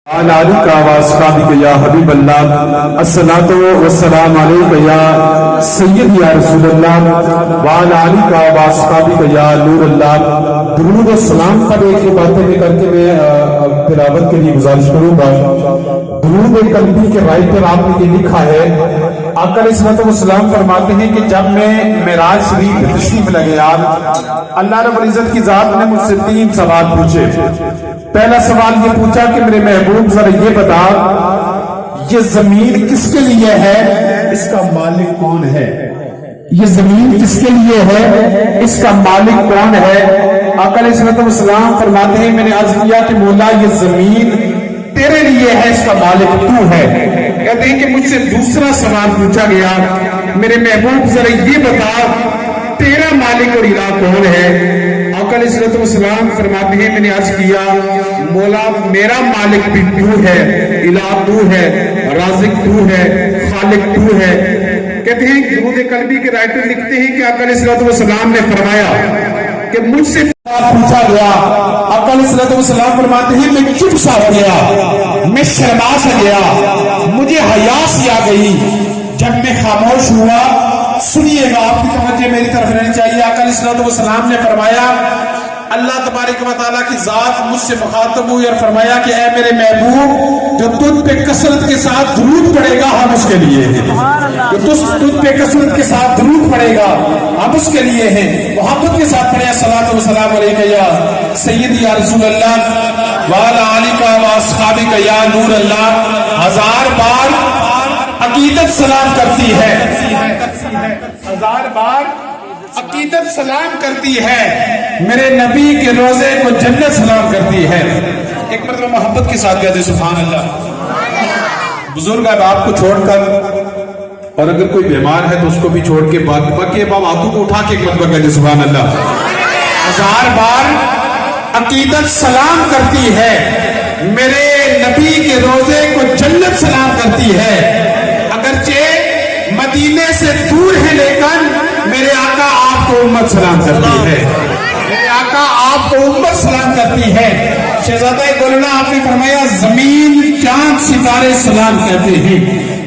علیکہ واسطابک یا حبیب اللہ الصلاۃ والسلام علیکہ یا سید یا رسول اللہ وعلی علیکہ واسطابک یا نور اللہ۔ درود و سلام پر ایک باتیں میں کر کے میں تلاوت کے لیے گزارش کروں گا۔ درود قلبی کے رائٹر آپ نے یہ لکھا ہے، آقا علیہ الصلوۃ والسلام فرماتے ہیں کہ جب میں معراج شریف میں تشریف لے گیا، اللہ رب العزت کی ذات نے مجھ سے 3 سوال پوچھے۔ پہلا سوال یہ پوچھا کہ میرے محبوب ذرا یہ بتا، یہ زمین کس کے لیے ہے، اس کا مالک کون ہے؟ یہ زمین کس کے لیے ہے، اس کا مالک کون ہے؟ آقا علیہ الصلوۃ والسلام فرماتے ہیں، میں نے عرض کیا کہ مولا یہ زمین تیرے لیے ہے، اس کا مالک تو ہے۔ کہتے ہیں کہ مجھ سے دوسرا سوال پوچھا گیا، میرے محبوب ذرا یہ بتا تیرا مالک اور الہ کون ہے؟ آقا علیہ الصلوۃ والسلام فرماتے ہیں، میں نے عرض کیا مولا میرا مالک بھی تو ہے، الہ تو ہے، رازق تو ہے، خالق تو ہے۔ کہتے ہیں درود قلبی کے رائٹر لکھتے ہیں کہ آقا علیہ الصلوۃ والسلام نے فرمایا کہ مجھ سے پوچھا گیا، آقا علیہ الصلوۃ والسلام فرماتے ہیں میں چپ سا ہو گیا، میں شرما سا گیا، مجھے حیا سی آ گئی۔ جب میں خاموش ہوا، سنیے گا آپ کی توجہ میری طرف رہنی چاہیے، آقا علیہ الصلوۃ والسلام نے فرمایا، اللہ تبارک و تعالیٰ کی ذات مجھ سے مخاطب ہوئی اور فرمایا کہ اے میرے محبوب جو تجھ پہ کثرت کے ساتھ درود پڑے گا ہم اس کے لیے ہیں، جو تجھ پہ کثرت کے ساتھ درود پڑے گا ہم اس کے لیے ہیں۔ محبت کے ساتھ پڑھے الصلاۃ والسلام علیکہ یا سید یا رسول اللہ وعلی آلکہ واصحابک یا نور اللہ۔ 1000 بار عقیدت سلام کرتی ہے، 1000 بار عقیدت سلام کرتی ہے، میرے نبی کے روزے کو جنت سلام کرتی ہے۔ ایک مرتبہ محبت کے ساتھ کہتے سبحان اللہ۔ بزرگ اب آپ کو چھوڑ کر، اور اگر کوئی بیمار ہے تو اس کو بھی چھوڑ کے باقی اب ہاتھوں کو اٹھا کے ایک مرتبہ کہتے سبحان اللہ۔ 1000 بار عقیدت سلام کرتی ہے، میرے نبی کے روزے کو جنت سلام کرتی ہے۔ اگرچہ مدینے سے دور ہے لیکن میرے آقا آپ کو امت سلام کرتی ہے، میرے آقا آپ کو امت سلام کرتی ہے۔ شہزادہ گولنا آپ نے فرمایا زمین چاند ستارے سلام کہتے ہیں،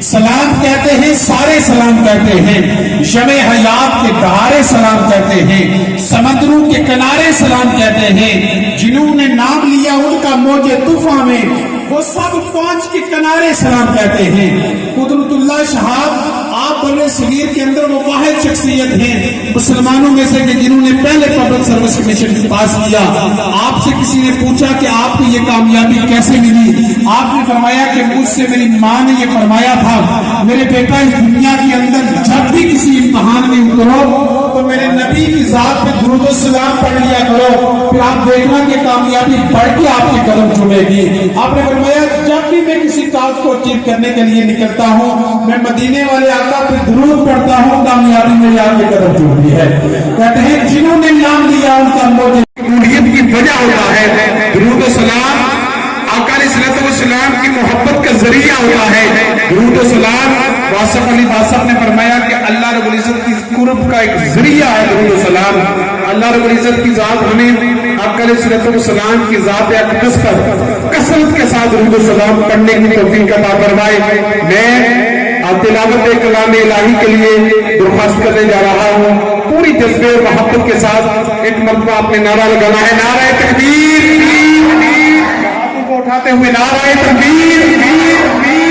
سلام کہتے ہیں، سارے سلام کہتے ہیں، شمع حیات کے دہارے سلام کہتے ہیں، سمندروں کے کنارے سلام کہتے ہیں، جنہوں نے نام لیا ان کا موج طوفان میں وہ سب پانچ کے کنارے سلام کہتے ہیں۔ قدرت اللہ شہاب آپ بر صغیر کے اندر وہ واحد شخصیت ہیں مسلمانوں میں سے کہ جنہوں نے پہلے پبلک سروس کمیشن پاس کیا۔ آپ سے کسی نے پوچھا کہ آپ کو یہ کامیابی کیسے ملی؟ آپ نے فرمایا کہ مجھ سے میری ماں نے یہ فرمایا تھا میرے بیٹا اس دنیا کے اندر جب بھی کسی امتحان میں اترو تو میرے نبی کی ذات پہ درود و سلام پڑھ لیا کرو، پھر آپ دیکھنا کہ کامیابی بڑھ کے آپ کے قدم چومے گی۔ آپ نے فرمایا جب بھی میں کسی کاج کو اچیو کرنے کے لیے نکلتا ہوں میں مدینے والے آقا پہ درود پڑھتا ہوں، کامیابی میرے آپ کے قدم چومتی ہے۔ کہتے ہیں جنہوں نے نام لیا ان کا موجود قبولیت کی وجہ ہوتا ہے۔ درود و سلام آقا علیہ الصلوۃ والسلام کی محبت کا ذریعہ ہوتا ہے۔ درود و سلام واصف علی واصف نے فرمایا کہ اللہ رب العزت کی قرب کا ایک ذریعہ ہے درود و سلام۔ اللہ رب العزت کی ذات ہمیں آقا علیہ الصلوۃ والسلام کی ذات اقدس پر کثرت کے ساتھ درود و سلام پڑھنے کی توفیق عطا فرمائے۔ میں تلاوت کلام الہی کے لیے درخواست کرنے جا رہا ہوں، پوری جذبے اور محبت کے ساتھ ایک مرتبہ آپ نے نعرہ لگانا ہے، نعرہ تکبیر، ہاتھوں کو اٹھاتے ہوئے نعرہ تکبیر۔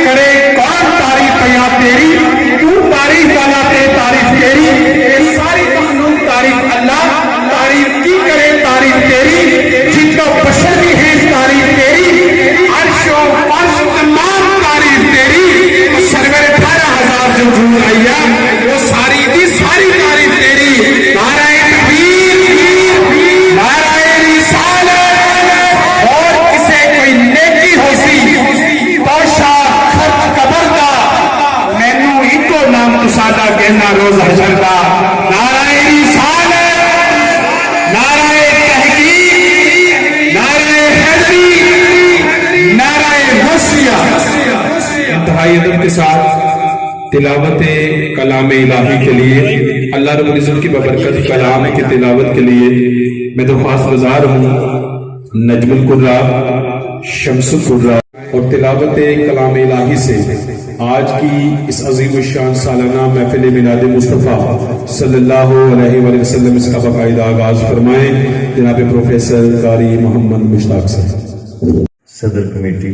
کرے کون تعریف یا تیری، تو تعریف والا تے تعریف تیری، ساری مخلوق تعریف اللہ تعریف کی کرے تعریف تیری، جن کا بشر بھی ہے تعریف تیری، عرش و فرش تمام تعریف تیری، سرور 18,000 جو جھول آئیا وہ ساری دی ساری تعریف تیری۔ نعرہ تکبیر، نعرہ رسالت، اور کسے کوئی نیکی ہو سی توشا خط قبر دا مینوں ایکو نام تسادا کہنا روز حشر دا۔ نعرہ رسالت، نعرہ تحقیق، نعرہ حیدری، نعرہ وسیع۔ انتہائی ادب کے ساتھ تلاوت کلام الہی کے لیے، اللہ رب العزت کی ببرکت کلام کی تلاوت کے لیے میں درخواست گزار ہوں نجم القرا، شمس القرا اور تلاوت کلام الہی سے آج کی اس عظیم الشان سالانہ محفل میلاد مصطفیٰ صلی اللہ علیہ وآلہ وسلم اس کا باقاعدہ آغاز فرمائیں جناب پروفیسر قاری محمد مشتاق صاحب۔ صدر کمیٹی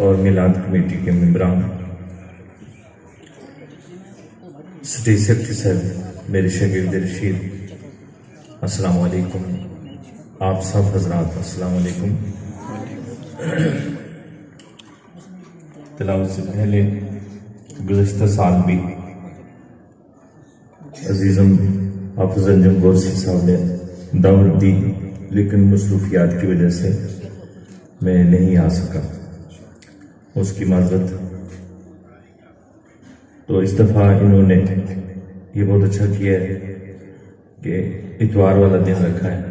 اور میلاد کمیٹی کے ممبران، اسٹیج سیکرٹری صاحب، میرے شاگرد رشید، السلام علیکم۔ آپ سب حضرات السلام علیکم۔ تلاوت سے پہلے گزشتہ سال بھی عزیزم حافظ انجم گورسی صاحب نے دعوت دی، لیکن مصروفیات کی وجہ سے میں نہیں آ سکا، اس کی معذرت۔ تو اس دفعہ انہوں نے یہ بہت اچھا کیا ہے کہ اتوار والا دن رکھا ہے،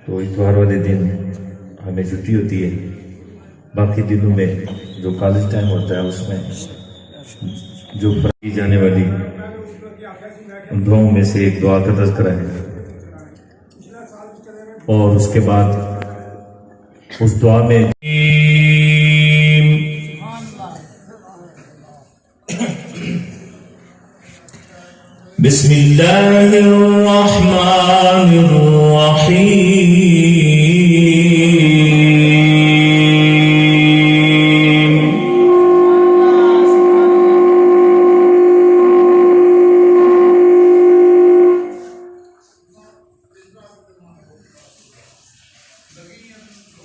تو اتوار والے دن ہمیں چھٹی ہوتی ہے، باقی دنوں میں جو کالج ٹائم ہوتا ہے اس میں جو کی جانے والی دعاؤں میں سے ایک دعا کا تذکرہ ہے، اور اس کے بعد اس دعا میں بسم اللہ الرحمن الرحیم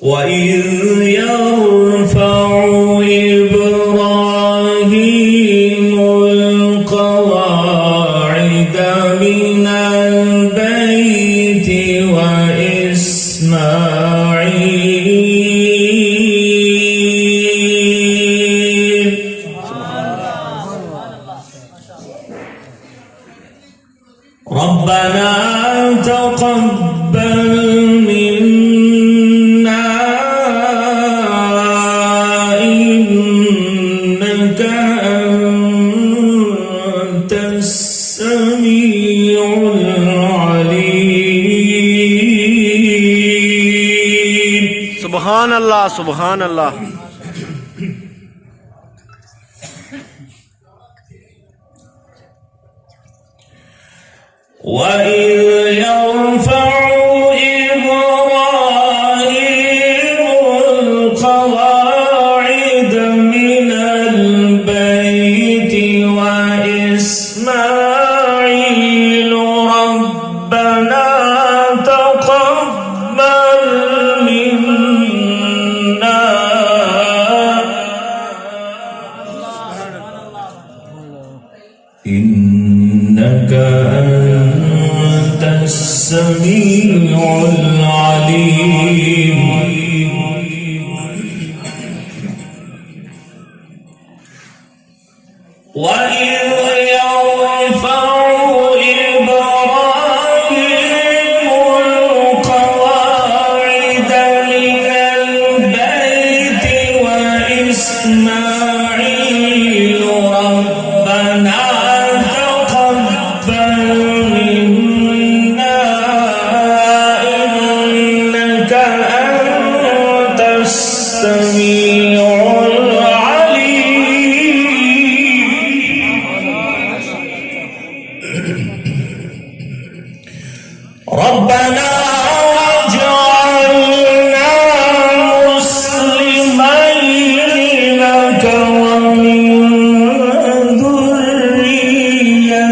وَإِذْ يَرْفَعُ إِبْرَاهِيمُ الْقَوَاعِدَ مِنَ الْبَيْتِ وَإِسْمَاعِيلُ رَبَّنَا تَقَبَّلْ سبحان اللہ سبحان اللہ۔ وَإِذْ يَرْفَعُ إِبْرَاهِيمُ الْقَوَاعِدَ مِنَ الْبَيْتِ وَإِسْمَاعِيلُ رَبَّنَا تَقَبَّلْ مِنَّا إِنَّكَ أَنْتَ السَّمِيعُ الْعَلِيمُ وَإِذْ يَرْفَعُ إِبْرَاهِيمُ الْقَوَاعِدَ مِنَ الْبَيْتِ وَإِسْمَاعِيلُ رَبَّنَا تَقَبَّلْ مِنَّا إِنَّكَ أَنْتَ السَّمِيعُ ربنا واجعلنا مسلمين لك ومن ذريتنا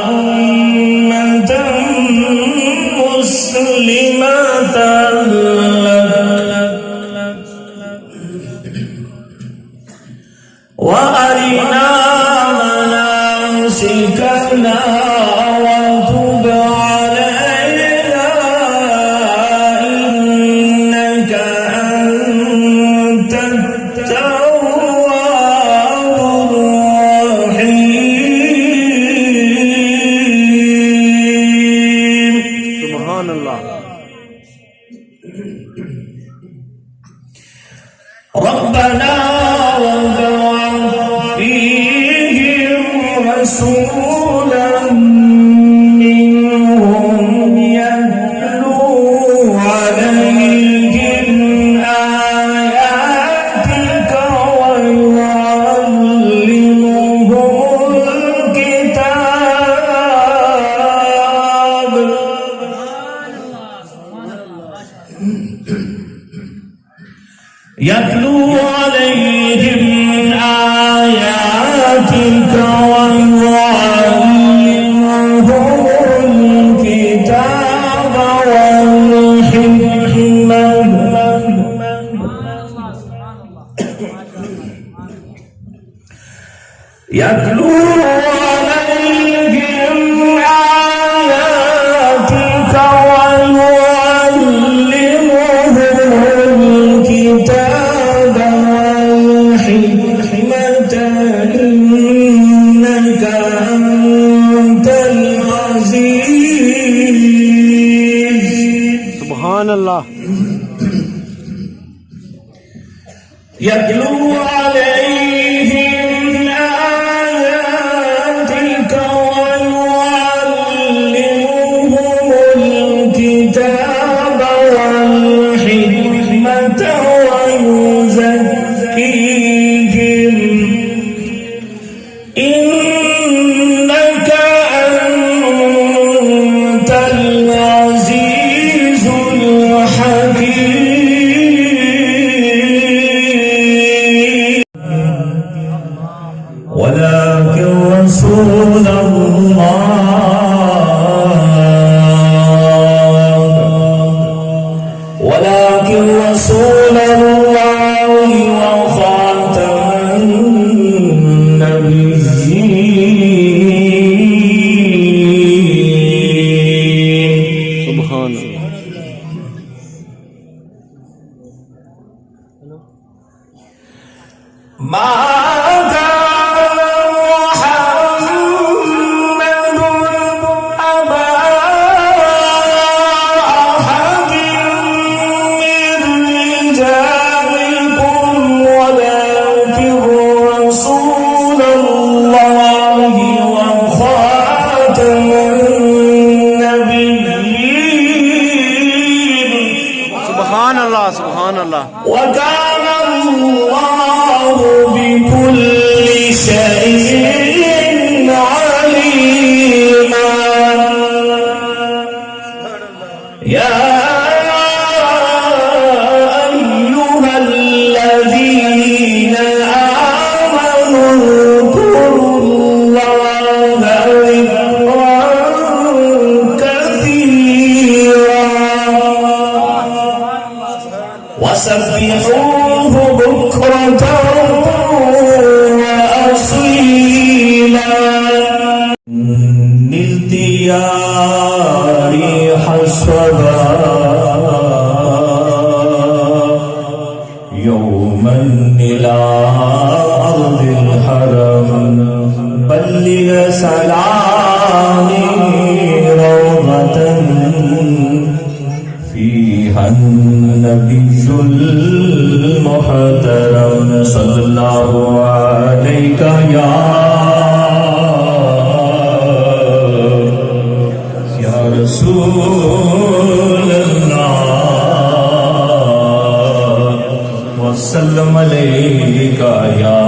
أمة مسلمة لك وأرنا مناسكنا وتب علينا إنك أنت التواب الرحيم۔ سبحان اللہ۔ ربنا وابعث فيهم رسولا منهم يتلو عليهم عليهم آياتك ويعلمهم الكتاب يتلو عليهم آياتك ويعلمهم الكتاب والحكمة يتلو عليهم آياتك ويعلمهم الكتاب والحكمة إنك أنت العزيز. سبحان اللہ. يتلو عليهم آياتك ويعلمهم الكتاب والحكمة ويزكيهم إنك أنت العزيز الحكيم. ولكن رسول الله وخاتم النبيين. سبحان اللہ. ما كان محمد أبا أحد من رجالكم ولكن رسول الله وخاتم النبيين. سبحان اللہ. سبحان اللہ. وكان الله بكل شيء عليما. يا أيها الذين آمنوا اذكروا الله ذكرا كثيرا وسبحوه بكرة وأصيلا. نلت يا ريح الصبا يوما إلى أرض الحرم بلغ سلامي روضة فيها النبي المحترم صلى الله عليك يا رسول الله وسلم عليك يا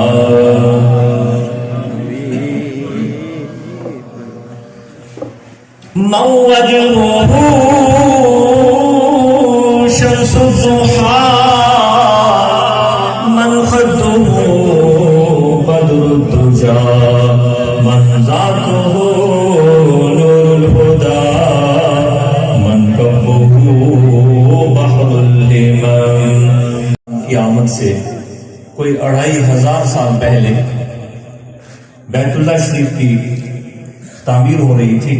من وجهه شمس الضحى من خده بدر الدجى من ذاته نور الهدى من كفه بحر الإمام. قیامت سے کوئی 2500 سال پہلے بیت اللہ شریف کی تعمیر ہو رہی تھی.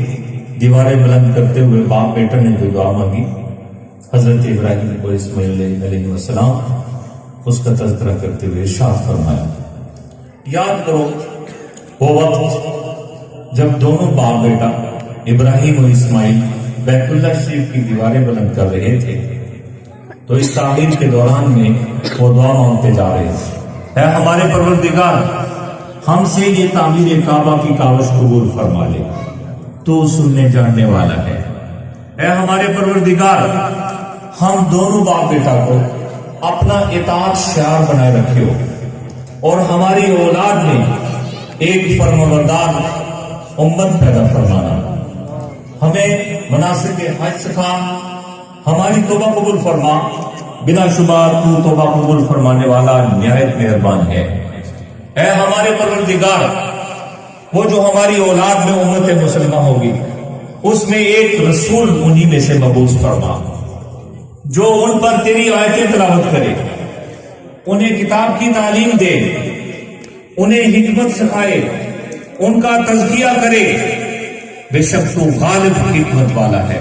دیواریں بلند کرتے ہوئے باپ بیٹا نے جو دعا مانگی حضرت ابراہیم کو اسماعیل علیہ السلام اس کا تذکرہ کرتے ہوئے ارشاد فرمایا. یاد کرو وہ وقت جب دونوں باپ بیٹا ابراہیم اور اسماعیل بیت اللہ شریف کی دیواریں بلند کر رہے تھے تو اس تعمیر کے دوران میں وہ دعا مانگتے جا رہے تھے. اے ہمارے پروردگار ہم سے یہ تعمیر کعبہ کی کاوش قبول فرما لے تو سننے جاننے والا ہے. اے ہمارے پروردگار ہم دونوں باپ بیٹا کو اپنا اطاعت شعار بنائے رکھے ہو اور ہماری اولاد میں ایک فرمانبردار امت پیدا فرمانا. ہمیں مناسک حج سکھا، ہماری توبہ قبول فرما. بلا شبہ تو توبہ قبول فرمانے والا نہایت مہربان ہے. اے ہمارے پروردگار، وہ جو ہماری اولاد میں امت مسلمہ ہوگی اس میں ایک رسول انہی میں سے مبعوث فرما جو ان پر تیری آیتیں تلاوت کرے، انہیں کتاب کی تعلیم دے، انہیں حکمت سکھائے، ان کا تزکیہ کرے. بے شک تو غالب حکمت والا ہے.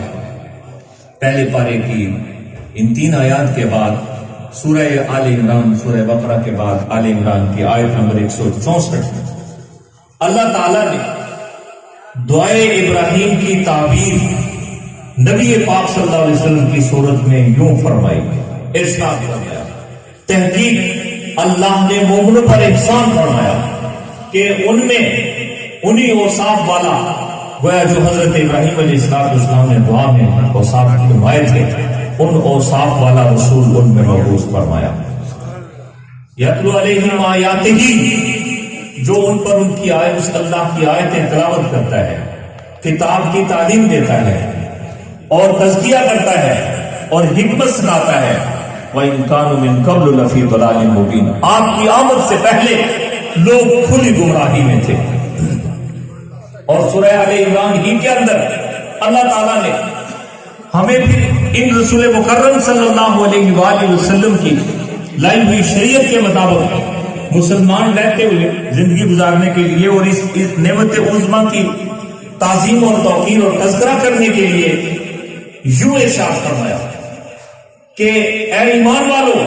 پہلے پارے کی ان 3 آیات کے بعد سورہ آل عمران، سورہ بقرہ کے بعد آل عمران کی آیت نمبر 164 میں اللہ تعالیٰ نے دعائے ابراہیم کی تعبیر نبی پاک صلی اللہ علیہ وسلم کی صورت میں یوں فرمائی، ارشاد فرمایا، تحقیق اللہ نے مومنوں پر احسان فرمایا کہ ان میں انہی اوصاف والا، گویا جو حضرت ابراہیم علیہ السلام نے دعا میں اوصاف فرمائے تھے، ان اوصاف والا رسول ان میں مبعوث فرمایا. یتلو علیہم آیاتہ، جو ان پر ان کی آیت، اللہ کی آیتیں تلاوت کرتا ہے، کتاب کی تعلیم دیتا ہے اور تزکیہ کرتا ہے اور حکمت سکھاتا ہے. وَإِن كَانُوا مِن قَبْلُ لَفِي ضَلَالٍ مُبِينٍ، آپ کی آمد سے پہلے لوگ کھلی گمراہی میں تھے. اور سورہ آل عمران ہی کے اندر اللہ تعالیٰ نے ہمیں بھی ان رسول مکرم صلی اللہ علیہ وآلہ وسلم کی لائی ہوئی شریعت کے مطابق مسلمان رہتے ہوئے زندگی گزارنے کے لیے اور اس نعمت عظمیٰ کی تعظیم اور توقیر اور تذکرہ کرنے کے لیے یوں ارشاد فرمایا کہ اے ایمان والو،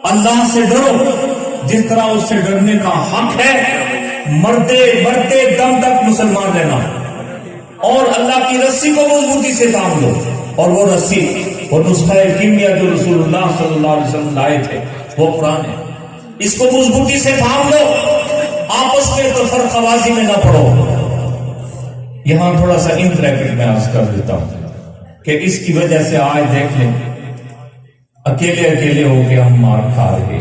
اللہ سے ڈرو جس طرح اس سے ڈرنے کا حق ہے، مرتے مرتے دم تک مسلمان رہنا، اور اللہ کی رسی کو مضبوطی سے تھام لو. اور وہ رسی اور نسخہ کیمیا جو رسول اللہ صلی اللہ علیہ وسلم لائے تھے وہ قرآن ہے. اس کو مضبوطی سے تھام لو، آپس میں تو فرقوازی میں نہ پڑو. یہاں تھوڑا سا ان بریکٹ میں عرض کر دیتا ہوں کہ اس کی وجہ سے آج دیکھ لیں اکیلے اکیلے ہو کے ہم مار کھا رہے،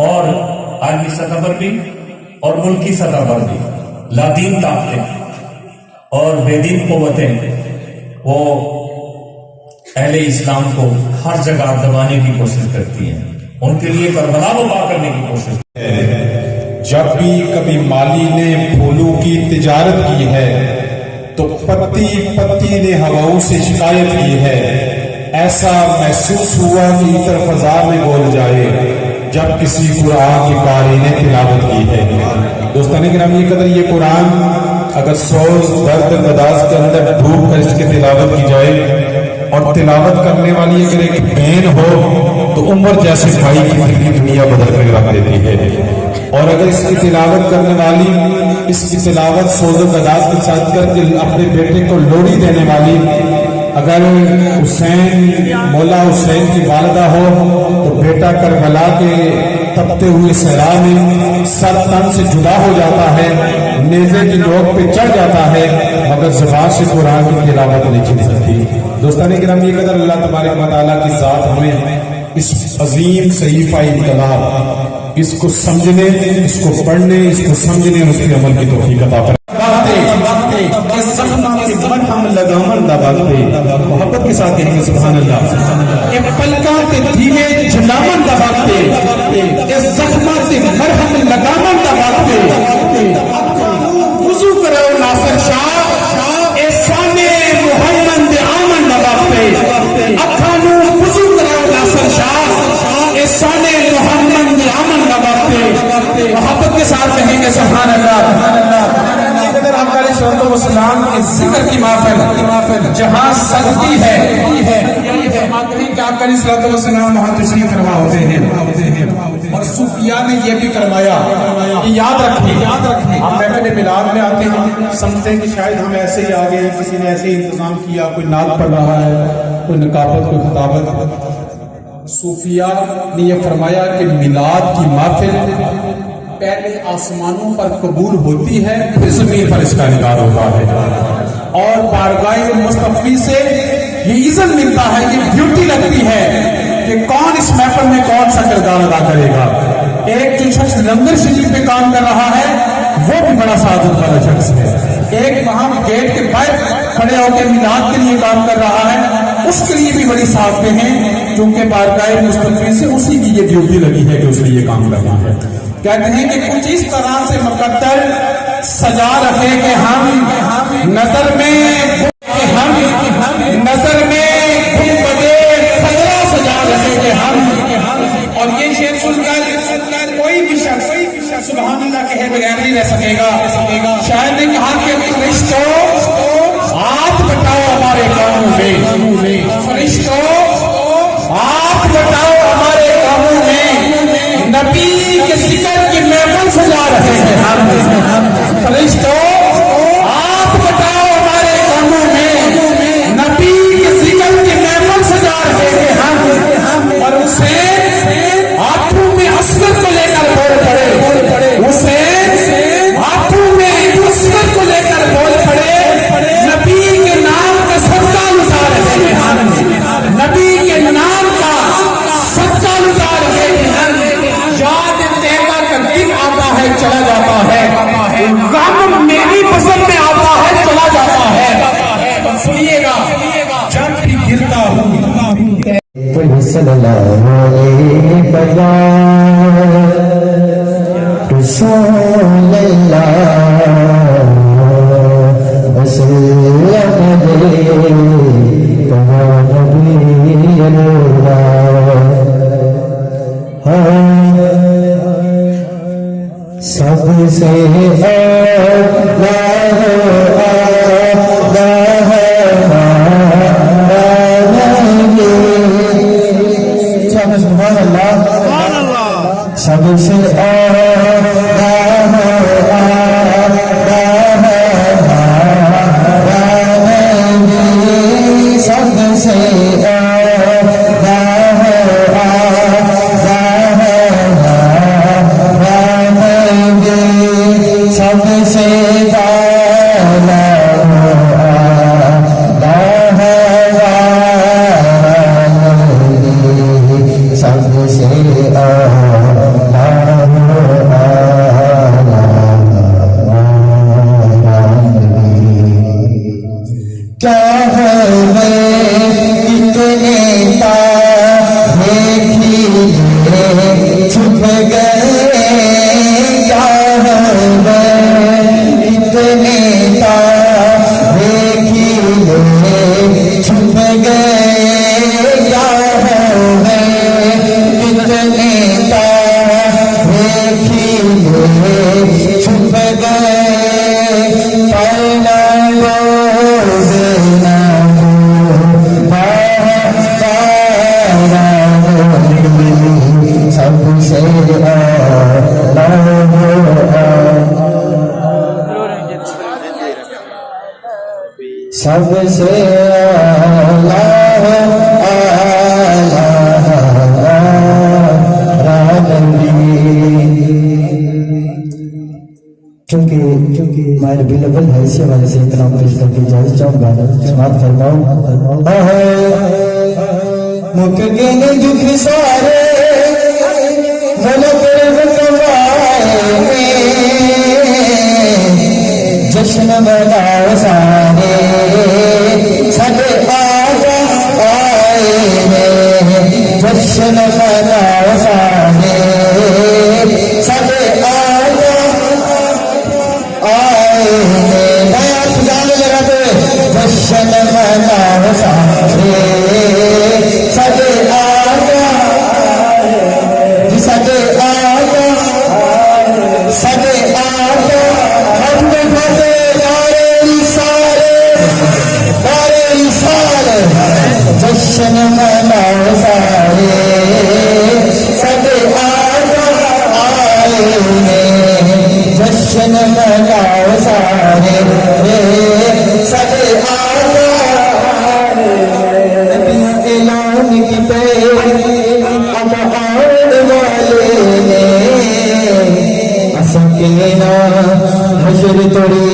اور عالمی سطح پر بھی اور ملکی سطح پر بھی لادین طاقتیں اور بے دین قوتیں وہ اہل اسلام کو ہر جگہ دبانے کی کوشش کرتی ہیں، ان کے لیے کربلا برپا کرنے کی کوشش کرتی ہیں. جب بھی کبھی مالی نے پھولوں کی تجارت کی ہے تو پتی پتی نے ہواؤں سے شکایت کی ہے. ایسا محسوس ہوا کہ عطر فضا میں بول جائے جب کسی قرآن کی قاری نے تلاوت کی ہے. دوستان گرامی قدر، یہ قرآن اگر سوز درد نداز کے اندر ڈوب کر اس کی تلاوت کی جائے اور تلاوت کرنے والی اگر ایک بہن ہو تو عمر جیسے بھائی کی دنیا بدل کر رکھ دیتی ہے. اور اگر اس کی تلاوت کرنے والی اس کی تلاوت سوز و نداز کے ساتھ کر کے اپنے بیٹے کو لوڑی دینے والی اگر حسین مولا حسین کی والدہ ہو تو بیٹا کربلا کے تپتے ہوئے صحرا میں سر تن سے جدا ہو جاتا ہے، نیزے کی نوک پہ چڑھ جاتا ہے، مگر زبان سے قرآن کی تلاوت نہیں چھن سکتی. دوستان کرام، یہ قدر اللہ تبارک و تعالیٰ کی ذات ہمیں اس عظیم صحیفہ انقلاب، اس کو سمجھنے، اس کو پڑھنے، اس کو سمجھنے اور اس کے عمل کی توفیق عطا فرمائے. محبت کے ساتھ کہیں گے سبحان اللہ. یہ پلکات دھیمے جھنڈامن دباتے، اس زخمات مرہم لگامن دباتے، وضو کرو ناصر شاہ احسان محمد آمن دباتے، اکھانو وضو کرو ناصر شاہ احسان محمد آمن دباتے. محبت کے ساتھ کہیں گے سبحان اللہ. والسلام کے ذکر کی محفل جہاں سجدی ہے، آقا علیہ الصلوۃ والسلام وہاں تشریف فرما ہوتے ہیں. اور صوفیاء نے یہ بھی فرمایا کہ یاد رکھیں ہم محفل میلاد میں آتے ہیں، سمجھتے ہیں کہ شاید ہم ایسے ہی آگے ہیں، کسی نے ایسے ہی انتظام کیا، کوئی نعت پڑھ رہا ہے، کوئی نقابت، کوئی خطابت. صوفیاء نے یہ فرمایا کہ میلاد کی محفل پہلے آسمانوں پر قبول ہوتی ہے، پھر زمین پر اس کا انکار ہوتا ہے. اور بارگاہ مصطفی سے یہ عزت ملتا ہے، یہ ڈیوٹی لگتی ہے کہ کون اس محفل میں کون سا کردار ادا کرے گا۔ ایک جو شخص لنگر شریف پہ کام کر رہا ہے وہ بھی بڑا سعادت والا شخص ہے، ایک وہاں گیٹ کے باہر کھڑے ہو کے میلاد کے لیے کام کر رہا ہے، اس کے لیے بھی بڑی سعادتیں ہیں، کیونکہ بارگاہ مصطفی سے اسی کی یہ ڈیوٹی لگی ہے کہ اس نے یہ کام کرنا ہے۔ کہتے ہیں کہ کچھ اس طرح سے مقدر سجا رکھے کہ ہم نظر میں سجا رکھے کہ ہم، اور یہ شعر سن کر کوئی بھی شخص سبحان اللہ کہے بغیر نہیں رہ سکے گا۔ شاید نے کہا کہ فرشتوں ہاتھ بٹاؤ ہمارے کاموں میں، فرشتوں ہاتھ بٹاؤ ہمارے کاموں میں، نبی کے ذکر کی محفل سجا رہے ہیں ہم، فرشتوں ہاتھ بٹاؤ ہمارے کاموں میں، نبی کے ذکر کی محفل سجا رہے ہیں ہم، اور اسے ہاتھوں میں اصغر کو لے کر بول پڑے، اسے ہاتھوں میں اصغر کو لے کر بول پڑے، نبی کے نام کا صدقہ لٹا رہے ہیں ہم، نبی کے نام کا صدقہ لٹا رہے ہیں ہم۔ یاد تیرا کا دن آتا ہے چلا جاتا ہے، غم میری پسند میں آتا ہے چلا جاتا ہے، اور سنیے گا جب بھی گرتا ہوں صلی اللہ علیہ رسول اللہ وسلم کہا نبی اللہ، سب سے سبحان اللہ، سب سے سب سے چونکہ مائر بلبل ہے، اسی وجہ سے اتنا پیش کر کے اجازت چاہوں گا، سماعت فرماؤ۔ مک گئے دکھ سارے ملک جشن مناؤ سارے، سارے آئے جشن مناؤ سارے، سارے جشن مناؤ سارے، سارے جشن مناؤ سارے، سب آئے جشن مناؤ سارے، سب اعلان کیتے اب آنے والے نے، سکینہ حشر توڑے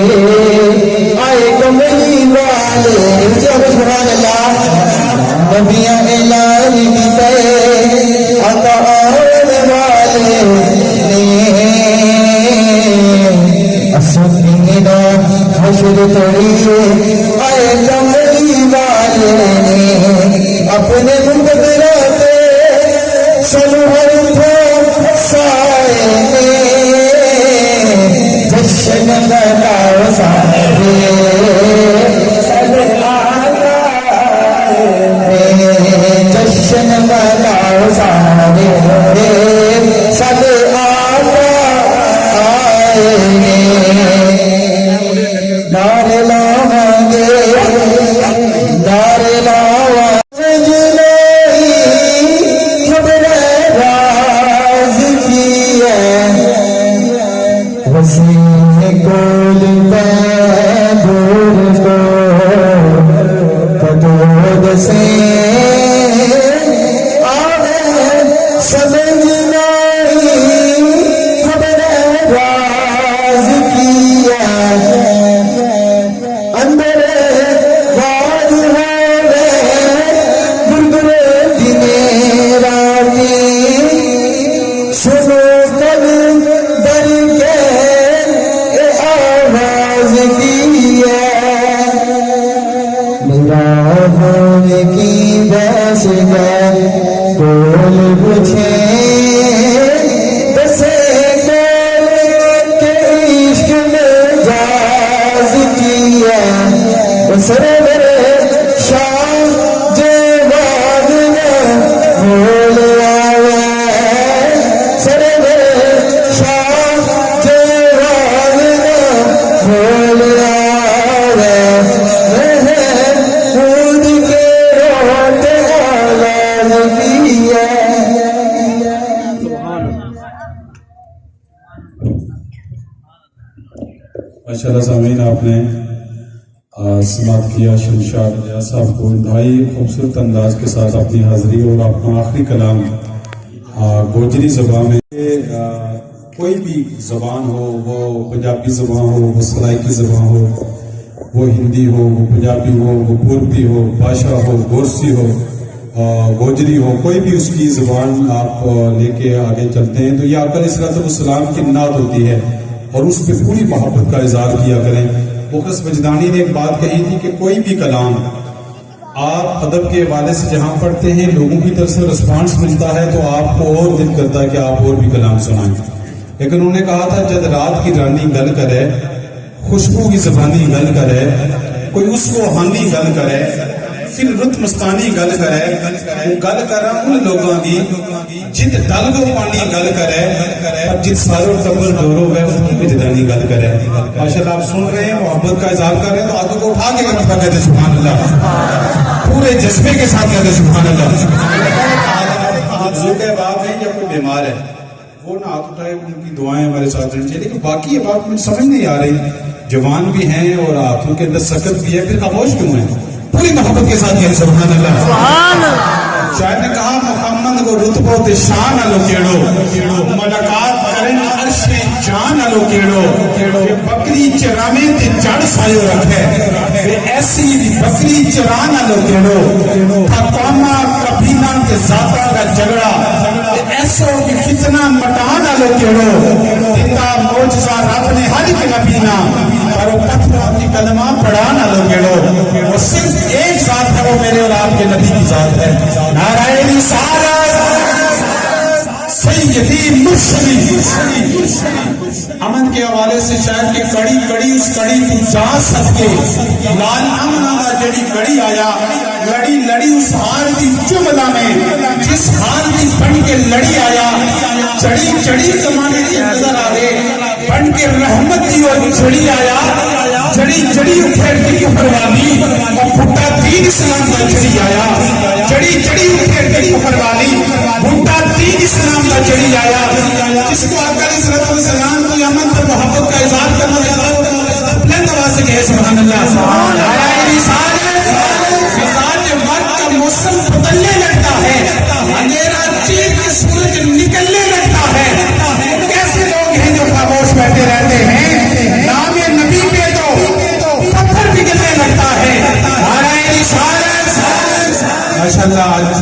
آئے کملی پیار کی تے آقا آنے والے نے اسدینا حشر توڑیے آئے کملی والے نے اپنے مقدرات سنور تھے سائے جشن مناؤ سارے جشن مناؤ سارے سب آقا آئے نعرے لاؤں گے نعرے لاؤں وسیع کول دور کو پتود سے آوے سمجھنا خبر راز کیا اندر واد ہوئے گردرے دنے راتی سنو کل در کے آواز کیا میرا ہونے کی بس گئے کول پوچھے دسے کول کے عشق میں جاز کیا سرور شاہ جوان بول آوے سرور شاہ جوان بول آوے خود کے روتے آواز کیا ماشاءاللہ سامعین آپ نے سماعت کیا شمشاد ریاض صاحب کو انتہائی خوبصورت انداز کے ساتھ اپنی حاضری اور اپنا آخری کلام گوجری زبان میں کوئی بھی زبان ہو وہ پنجابی زبان ہو وہ سرائکی زبان ہو وہ ہندی ہو وہ پنجابی ہو وہ پوربی ہو بھاشا ہو گورسی ہو گوجری ہو کوئی بھی اس کی زبان آپ لے کے آگے چلتے ہیں تو یہ آقا علیہ الصلوۃ والسلام کی نعت ہوتی ہے اور اس پہ پوری محبت کا اظہار کیا کریں۔ مخلص وجدانی نے ایک بات کہی تھی کہ کوئی بھی کلام آپ ادب کے حوالے سے جہاں پڑھتے ہیں لوگوں کی طرف سے رسپانس ملتا ہے تو آپ کو اور دل کرتا ہے کہ آپ اور بھی کلام سنائیں، لیکن انہوں نے کہا تھا جد رات کی رانی گل کرے خوشبو کی زبانی گل کرے کوئی اس کو ہانی گل کرے پھر رت مستانی گل کرے وہ گل کرا ان لوگوں کی جت دل کو پانی گل کرے اور جت ساروں ٹبر ڈورو ہے اس کی وجدانی گل کرے۔ ماشاءاللہ آپ سن رہے ہیں محبت کا اظہار کر رہے ہیں تو ہاتھوں کو اٹھا کے کرتا کہتے سبحان اللہ، پورے جذبے کے ساتھ کہتے سبحان اللہ۔ بزرگ باپ ہے یا کوئی بیمار ہے وہ نہ ہاتھ اٹھائے، ان کی دعائیں ہمارے ساتھ رہنی چاہیے، لیکن باقی یہ بات مجھے سمجھ نہیں آ رہی، جوان بھی ہیں اور ہاتھوں کے اندر سکت بھی ہے، پھر خاموش کیوں ہیں؟ پوری محبت کے ساتھ کہیں سبحان اللہ۔ سبحان اللہ۔ شاید نے کہا محمد کو رتبہ تے شان نہ لوکیڑو ملاقات کرن عرش جان نہ لوکیڑو کہ بکری چرانے تے جڑ سایو رکھے کہ ایسی بکری چران نہ لوکیڑو تھا قوما کبینا تے ذاتا کا جھگڑا ایسو بھی فتنہ مٹا نہ لوکیڑو دیتا معجزہ رب نے ہر ایک نبینا پر وہ پتھروں کی کلمہ پڑھا نہ لوکیڑو وہ صرف ایک ذات ہے، وہ میرے اور آپ کے نبی کی ذات ہے۔ نعرہ رسالت سیدی مرشدی۔ امن کے حوالے سے شاید کہ کڑی کڑی اس کڑی کی جا سکے لال امن آگا جڑی کڑی آیا لڑی لڑی اس حال کی جملہ میں جس حال کی بن کے لڑی آیا چڑی چڑی زمانے کی نظر آگے بن کے رحمت کی اور چڑی آیا چڑی چڑی اٹھیر کی کفروانی اور بھٹا دین اسلام کا چڑی آیا چڑی چڑی اٹھیر کی کفروانی بھٹا دین اسلام کا چڑی آیا جس کو آقا علیہ الصلوۃ والسلام کی امن پر محبت کا اظہار کرنا چاہتا بلند آواز سے کہے سبحان اللہ۔ نعرہ رسالت مزاج وقت کا موسم بدلنے لگتا ہے، اندھیرا چیر کے سورج نکلنے لگتا ہے، کیسے لوگ ہیں جو خاموش بیٹھے رہتے ہیں؟ نام نبی پہ تو پتھر پگھلنے لگتا ہے۔ نعرہ رسالت۔ ماشاءاللہ آج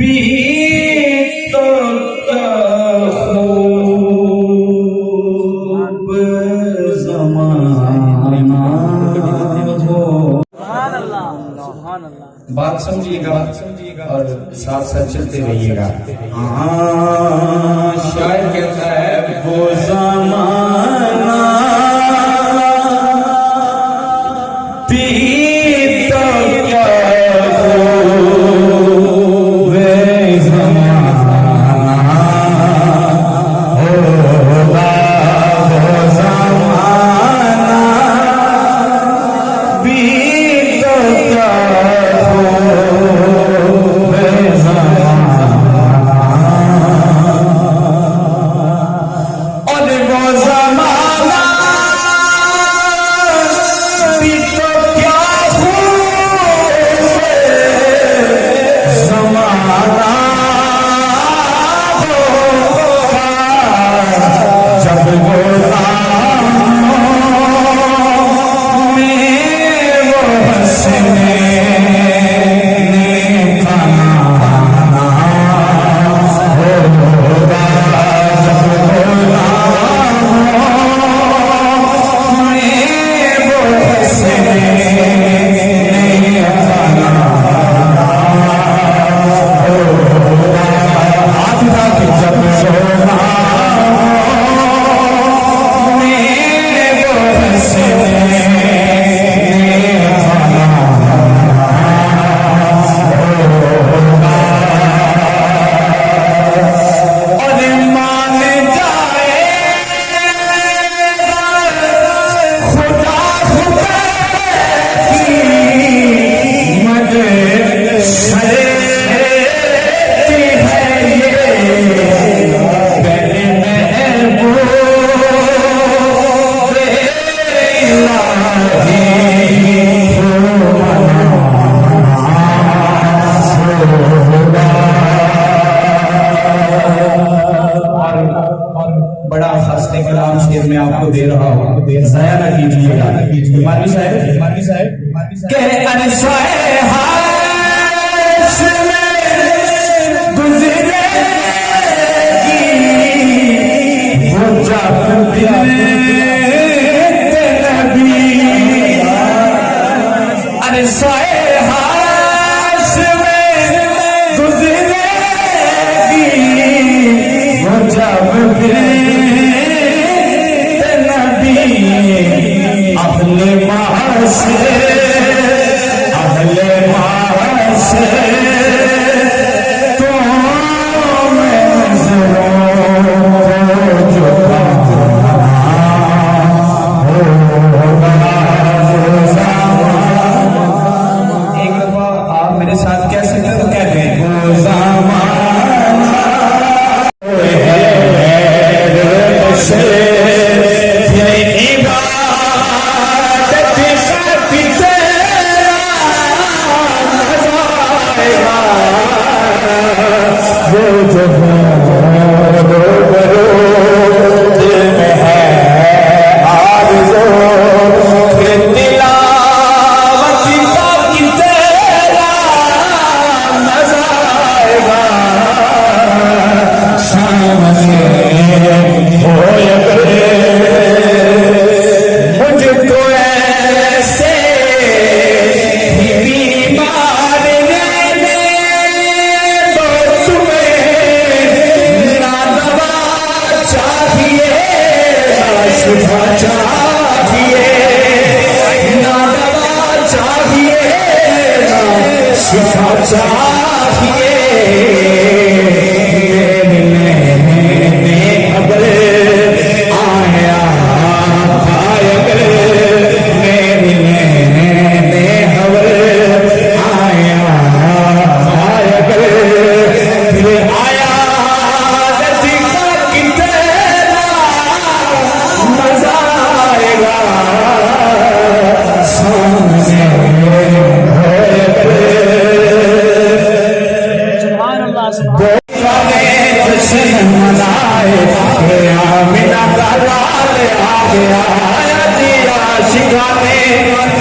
بھی تو کیا خوب زمانہ ہو. بات سمجھیے گا اور ساتھ ساتھ چلتے رہیے گا. شاعر کہتا ہے وہ زمانہ بھی تو کیا خوب زمانہ ہوگا. وہ زمانہ بھی تو کیا خوب زمانہ اور وہ زمانہ بھی تو کیا خوب زمانہ ہوگا جب وہ بڑا خاص کلام شعر میں آپ کو دے رہا ہوں, ضائع نہ کیجیے گا. مانی صاحب کہ انسائے ہاش میں گزرے گی وہ جب نبی. انسائے ہاش میں گزرے گی وہ جب اہل معاشر تو میں نظروں کو جھکانا ہوگا. ایک دفعہ آپ میرے ساتھ کہہ سکتے تو کہتے ہیں وہ زمانہ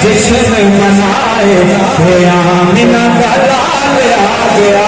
جشن منائے آمینہ کا لال آ گیا.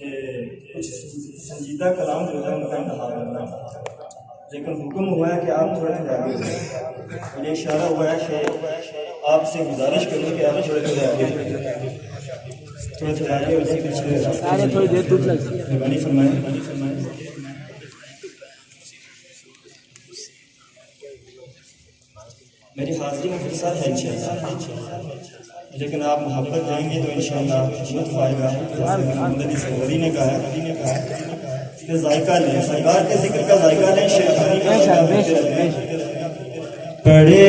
کہ کچھ سنجیدہ کلام جو ہے ان کا انتخاب کرنا، لیکن حکم ہوا ہے کہ آپ تھوڑے تھوڑے آگے بڑھیں۔ مجھے اشارہ ہوا ہے کہ آپ سے گزارش کروں کہ آپ تھوڑے تھوڑے آگے بڑھیں، تھوڑے تھوڑے آگے اسی کچھ مہربانی فرمائیں۔ میری حاضری میں پھر ساتھ ہے انشاءاللہ، لیکن آپ محبت دیں گے تو انشاءاللہ لطف آئے گا۔ محمد علی سروری نے کہا ہے کہ ذائقہ لیں، سرکار کے ذکر کا ذائقہ لیں، شیخانی کا ذائقہ لیں۔ پڑھے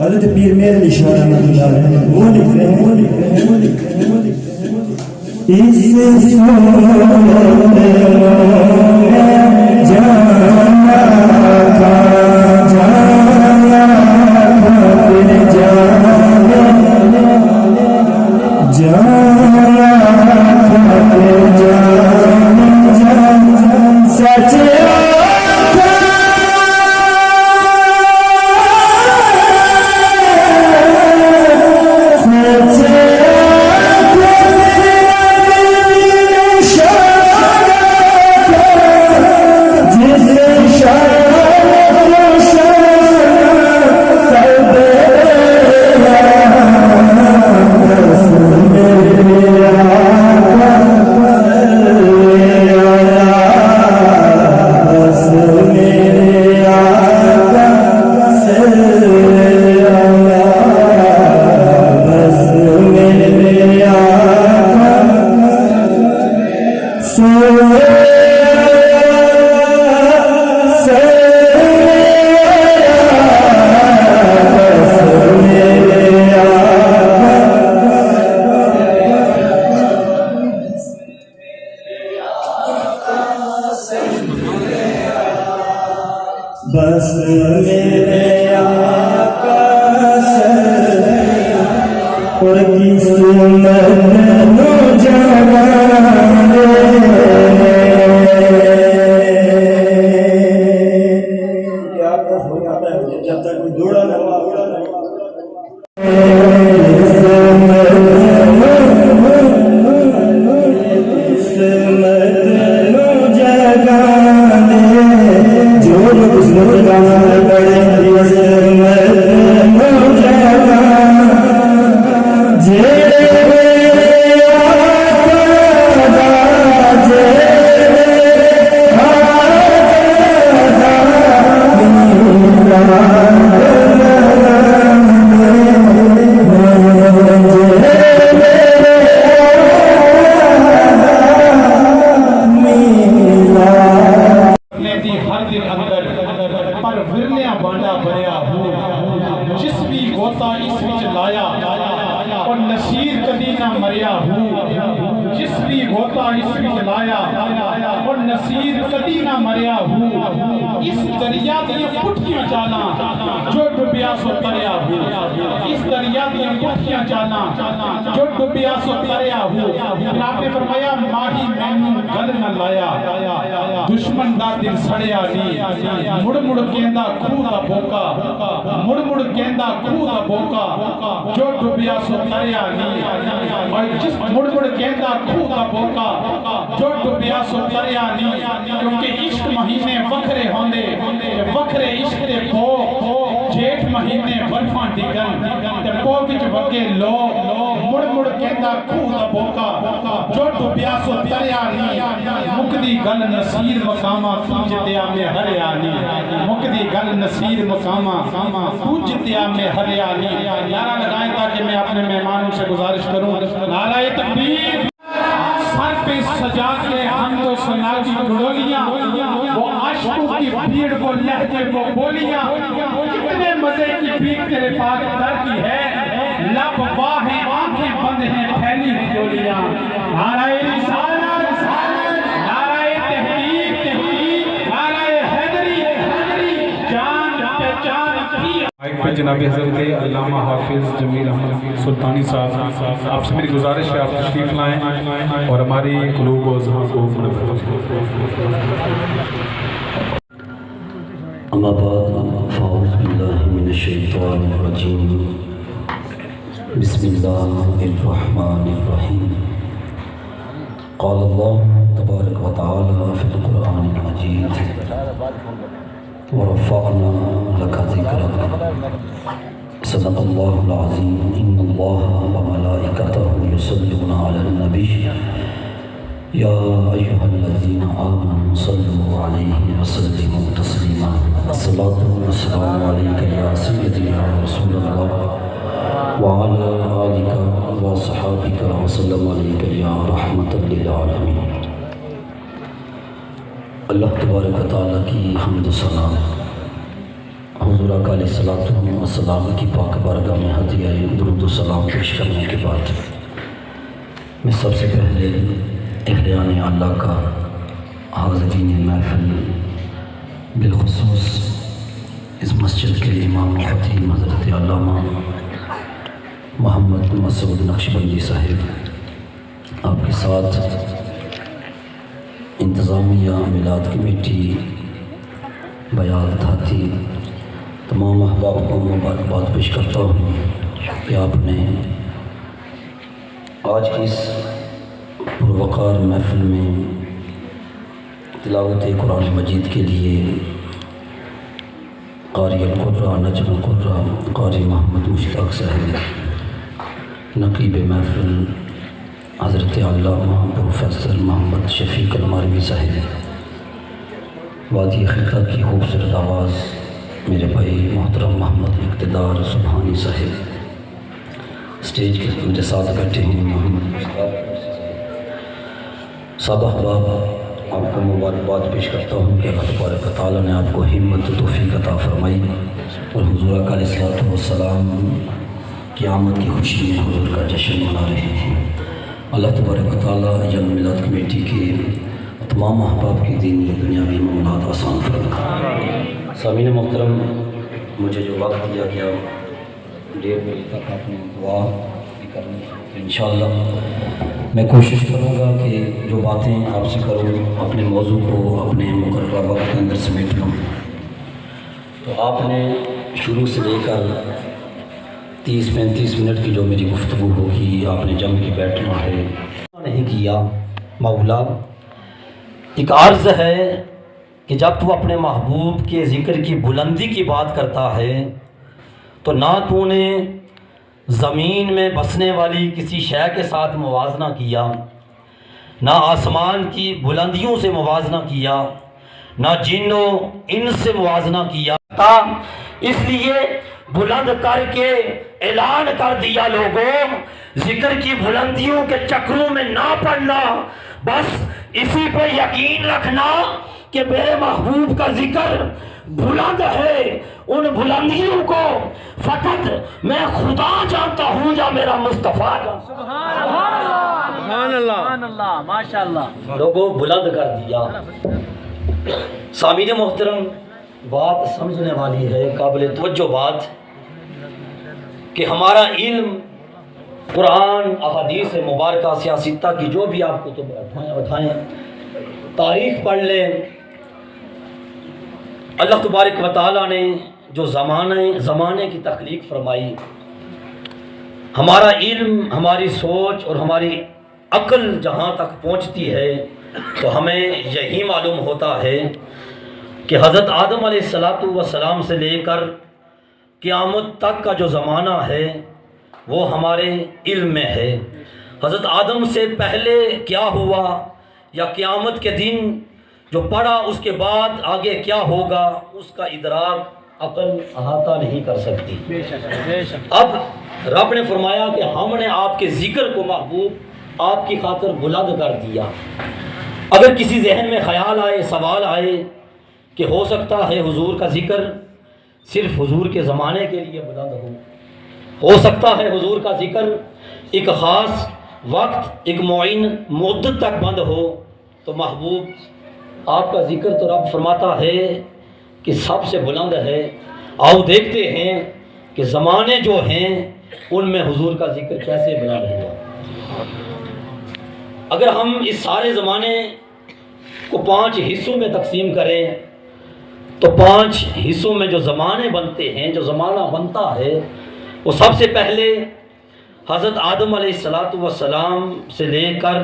حضرت پیر میرے اشارہ مددگار ہے وہ لکھ رہے ہیں اس جانا کا جانا پھر جانا جانا پھر جانا سچ بس میرے آقا اور قسمت نو جانے جب تک دوڑا نہ وہ نصیر کدی نہ مریا ہو اس دریا دیا پٹھیاں جانا جو ڈبیا سو تریا ہو اس دریا دیا پٹھیاں جانا جو ڈبیا سو تریا ہو آپ نے فرمایا ماہی مینوں گل نہ لایا دشمن دا دل سڑیا نہیں مڑ مڑ کہندا کھو دا بوکا مڑ مڑ کہندا کھو دا بوکا جو ڈبیا سو تریا نہیں اور جس مڑ مڑ کہندا کھو دا بوکا جو ڈبیا سو تریا نہیں کیونکہ عشق مہینے وکھرے ہوندے وکھرے عشق دے پو جیٹھ مہینے برفاں ڈگن تے پو وچ وگے لو مڑ مڑ کہندا کھو دا بوکا جو ڈبیا سو تریا نہیں مکدی گل نصیر مقامہ تجھتیا میں ہریا نہیں مکدی گل نصیر مقامہ تجھتیا میں ہریا نہیں نعرہ لگائیں تاکہ میں اپنے مہمانوں سے گزارش کروں نعرہ تکبیر سر پہ سجا کے حمد و ثنا کی گھڑولیاں وہ عاشقوں کی بھیڑ وہ لہجے وہ بولیاں کتنے مزے کی بھیک تیرے پاک در کی ہے لب واہ ہیں آنکھیں بند ہیں پھیلی گھڑولیاں نعرہ رسالت نعرہ تحقیق نعرہ حیدری جان پہچان کی آئیک پہ جناب حضرت علامہ حافظ جمیل احمد سلطانی صاحب آپ سے میری گزارش ہے آپ تشریف لائیں اور ہماری قلوب و ذہن کو اما بعد فاعوذ باللہ من الشیطان الرجیم بسم اللہ الرحمن الرحیم قال اللہ تبارک و تعالی فی القرآن المجید ورفعنا لك ذكرك صدق الله العظيم إن الله وملائكته يصلون على النبي يا أيها الذين آمنوا صلوا عليه وسلموا تسليما الصلاة والسلام عليك يا سيدي يا رسول الله وعلى آلك وصحابك وسلم عليك يا رحمة للعالمين اللہ تبارک و تعالیٰ کی حمد و ثنا حضور آقا علیہ الصلوۃ والسلام کی پاک بارگاہ میں ہدیہ درود و سلام پیش کرنے کے بعد میں سب سے پہلے اہلیان اللہ کا حاضرین محفل بالخصوص اس مسجد کے امام و خطیب حضرت علامہ محمد مسعود نقشبندی صاحب آپ کے ساتھ انتظامیہ میلاد کمیٹی بیان دھاتی تمام احباب کو مبارکباد پیش کرتا ہوں کہ آپ نے آج کی اس پروقار محفل میں تلاوت قرآن مجید کے لیے قاری القرہ نجم القرہ قاری محمد مشتاق صاحب نقیب محفل حضرت علامہ پروفیسر محمد شفیق الماروی صاحب وادی خطہ کی خوبصورت آواز میرے بھائی محترم محمد اقتدار سبحانی صاحب اسٹیج کے میرے ساتھ بیٹھے ہیں محمد سب احباب آپ کو مبارکباد پیش کرتا ہوں کہ اللہ تبارک و تعالیٰ نے آپ کو ہمت و توفیق عطا فرمائی اور حضور کا علیہ السلام کی آمد کی خوشی میں حضور کا جشن منا رہے ہیں اللہ تبارک و تعالیٰ جنم میلاد کمیٹی کے تمام احباب کی دینی دنیاوی معاملات آسان فرمائے سامعین محترم مجھے جو وقت دیا گیا 1:30 بجے تک آپ نے دعا بھی کرنی انشاءاللہ میں کوشش کروں گا کہ جو باتیں آپ سے کروں اپنے موضوع کو اپنے مقررہ وقت کے اندر سمیٹ لوں تو آپ نے شروع سے لے کر 30-35 منٹ کی جو میری گفتگو ہوگی آپ نے جم کے بیٹھنا ہے نہیں کیا مولا ایک عرض ہے کہ جب تو اپنے محبوب کے ذکر کی بلندی کی بات کرتا ہے تو نہ تو نے زمین میں بسنے والی کسی شے کے ساتھ موازنہ کیا نہ آسمان کی بلندیوں سے موازنہ کیا نہ جن و انس سے موازنہ کیا اس لیے بلند کر کے اعلان کر دیا لوگوں ذکر کی بلندیوں کے چکروں میں نہ پڑنا بس اسی پہ یقین رکھنا کہ میرے محبوب کا ذکر بلند ہے، ان بلندیوں کو فقط میں خدا جانتا ہوں یا میرا مصطفیٰ جانتا ہوں۔ سبحان اللہ، ماشاء اللہ، لوگوں بلند کر دیا۔ سامعین محترم، بات سمجھنے والی ہے، قابل توجہ بات، کہ ہمارا علم قرآن، احادیث مبارکہ، سیاستہ کی جو بھی آپ کتب اٹھائیں، تاریخ پڑھ لیں، اللہ تبارک و تعالیٰ نے جو زمانے کی تخلیق فرمائی، ہمارا علم، ہماری سوچ اور ہماری عقل جہاں تک پہنچتی ہے تو ہمیں یہی معلوم ہوتا ہے کہ حضرت آدم علیہ السلام سے لے کر قیامت تک کا جو زمانہ ہے وہ ہمارے علم میں ہے۔ حضرت آدم سے پہلے کیا ہوا یا قیامت کے دن جو پڑا اس کے بعد آگے کیا ہوگا، اس کا ادراک عقل احاطہ نہیں کر سکتی۔ اب رب نے فرمایا کہ ہم نے آپ کے ذکر کو محبوب آپ کی خاطر بلند کر دیا۔ اگر کسی ذہن میں خیال آئے، سوال آئے کہ ہو سکتا ہے حضور کا ذکر صرف حضور کے زمانے کے لیے بلند ہو سکتا ہے حضور کا ذکر ایک خاص وقت، ایک معین مدت تک بند ہو، تو محبوب آپ کا ذکر تو رب فرماتا ہے کہ سب سے بلند ہے۔ آؤ دیکھتے ہیں کہ زمانے جو ہیں ان میں حضور کا ذکر کیسے بلند ہوا۔ اگر ہم اس سارے زمانے کو 5 حصوں میں تقسیم کریں تو 5 حصوں میں جو زمانے بنتے ہیں، جو زمانہ بنتا ہے، وہ سب سے پہلے حضرت آدم علیہ السلام سے لے کر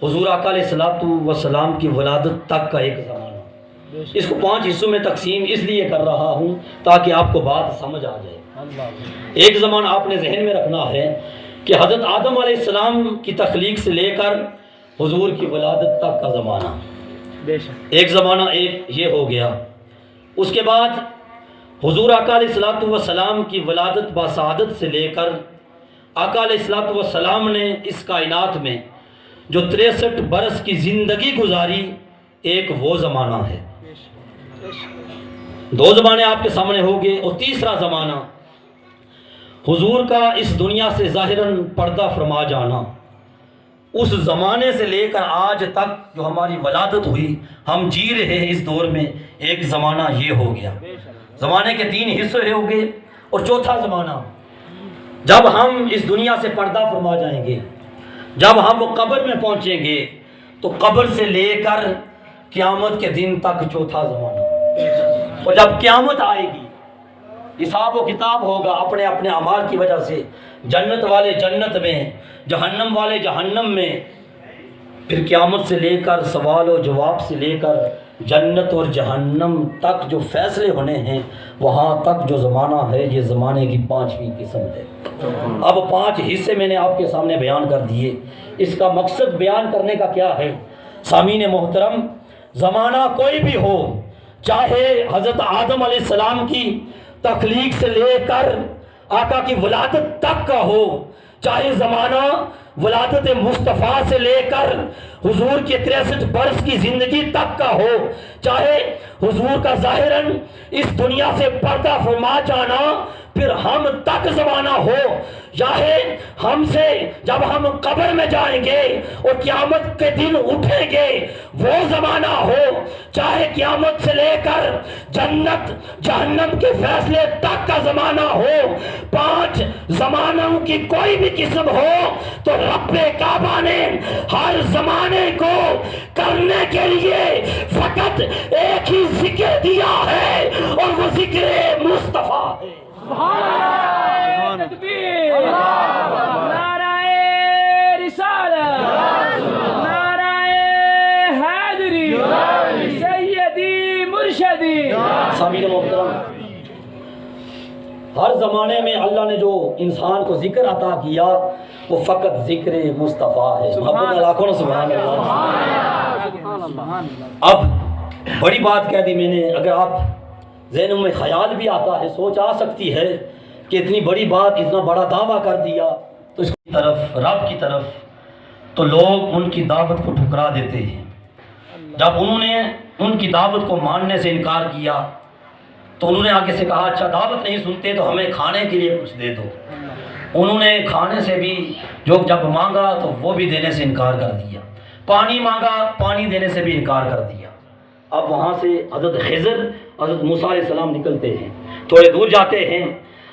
حضور آقا علیہ السلام کی ولادت تک کا ایک زمانہ۔ اس کو 5 حصوں میں تقسیم اس لیے کر رہا ہوں تاکہ آپ کو بات سمجھ آ جائے۔ ایک زمانہ آپ نے ذہن میں رکھنا ہے کہ حضرت آدم علیہ السلام کی تخلیق سے لے کر حضور کی ولادت تک کا زمانہ، ایک زمانہ یہ ہو گیا۔ اس کے بعد حضور آقا علیہ السلام کی ولادت بسعادت سے لے کر آقا علیہ السلام نے اس کائنات میں جو 63 برس کی زندگی گزاری، ایک وہ زمانہ ہے۔ 2 زمانے آپ کے سامنے ہو گئے، اور تیسرا زمانہ حضور کا اس دنیا سے ظاہراً پردہ فرما جانا۔ اس زمانے سے لے کر آج تک جو ہماری ولادت ہوئی، ہم جی رہے ہیں اس دور میں، ایک زمانہ یہ ہو گیا۔ زمانے کے 3 حصے ہو گئے، اور چوتھا زمانہ جب ہم اس دنیا سے پردہ فرما جائیں گے، جب ہم قبر میں پہنچیں گے، تو قبر سے لے کر قیامت کے دن تک چوتھا زمانہ۔ اور جب قیامت آئے گی، حساب و کتاب ہوگا اپنے اپنے اعمال کی وجہ سے، جنت والے جنت میں، جہنم والے جہنم میں، پھر قیامت سے لے کر سوال و جواب سے لے کر جنت اور جہنم تک جو فیصلے ہونے ہیں، وہاں تک جو زمانہ ہے، یہ زمانے کی 5ویں قسم ہے۔ اب 5 حصے میں نے آپ کے سامنے بیان کر دیے۔ اس کا مقصد بیان کرنے کا کیا ہے؟ سامعین محترم، زمانہ کوئی بھی ہو، چاہے حضرت آدم علیہ السلام کی تخلیق سے لے کر آقا کی ولادت تک کا ہو، چاہے زمانہ ولادت مصطفیٰ سے لے کر حضور کے 63 برس کی زندگی تک کا ہو، چاہے حضور کا ظاہراً اس دنیا سے پردہ فرما جانا پھر ہم تک زمانہ ہو، چاہے ہم سے جب ہم قبر میں جائیں گے اور قیامت کے دن اٹھیں گے وہ زمانہ ہو، چاہے قیامت سے لے کر جنت جہنم کے فیصلے تک کا زمانہ ہو، 5 زمانوں کی کوئی بھی قسم ہو، تو رب کعبہ نے ہر زمانے کو کرنے کے لیے فقط ایک ہی ذکر دیا ہے، اور وہ ذکر مصطفیٰ ہے۔ سبحان اللہ، تکبیر، نعرہ رسالت، نعرہ حیدری، سیدی مرشدی۔ سامعین محترم، ہر زمانے میں اللہ نے جو انسان کو ذکر عطا کیا وہ فقط ذکر مصطفیٰ ہے۔ محبت علاقوں نے سبحان اللہ۔ اب بڑی بات کہہ دی میں نے، اگر آپ ذہنوں میں خیال بھی آتا ہے، سوچ آ سکتی ہے کہ اتنی بڑی بات، اتنا بڑا دعویٰ کر دیا، تو اس کی طرف، رب کی طرف، تو لوگ ان کی دعوت کو ٹھکرا دیتے ہیں۔ جب انہوں نے ان کی دعوت کو ماننے سے انکار کیا تو انہوں نے آگے سے کہا اچھا دعوت نہیں سنتے تو ہمیں کھانے کے لیے کچھ دے دو. انہوں نے کھانے سے بھی جب مانگا تو وہ بھی دینے سے انکار کر دیا. پانی مانگا, پانی دینے سے بھی انکار کر دیا. اب وہاں سے حضرت خضر حضرت موسیٰ علیہ السلام نکلتے ہیں, تھوڑے دور جاتے ہیں.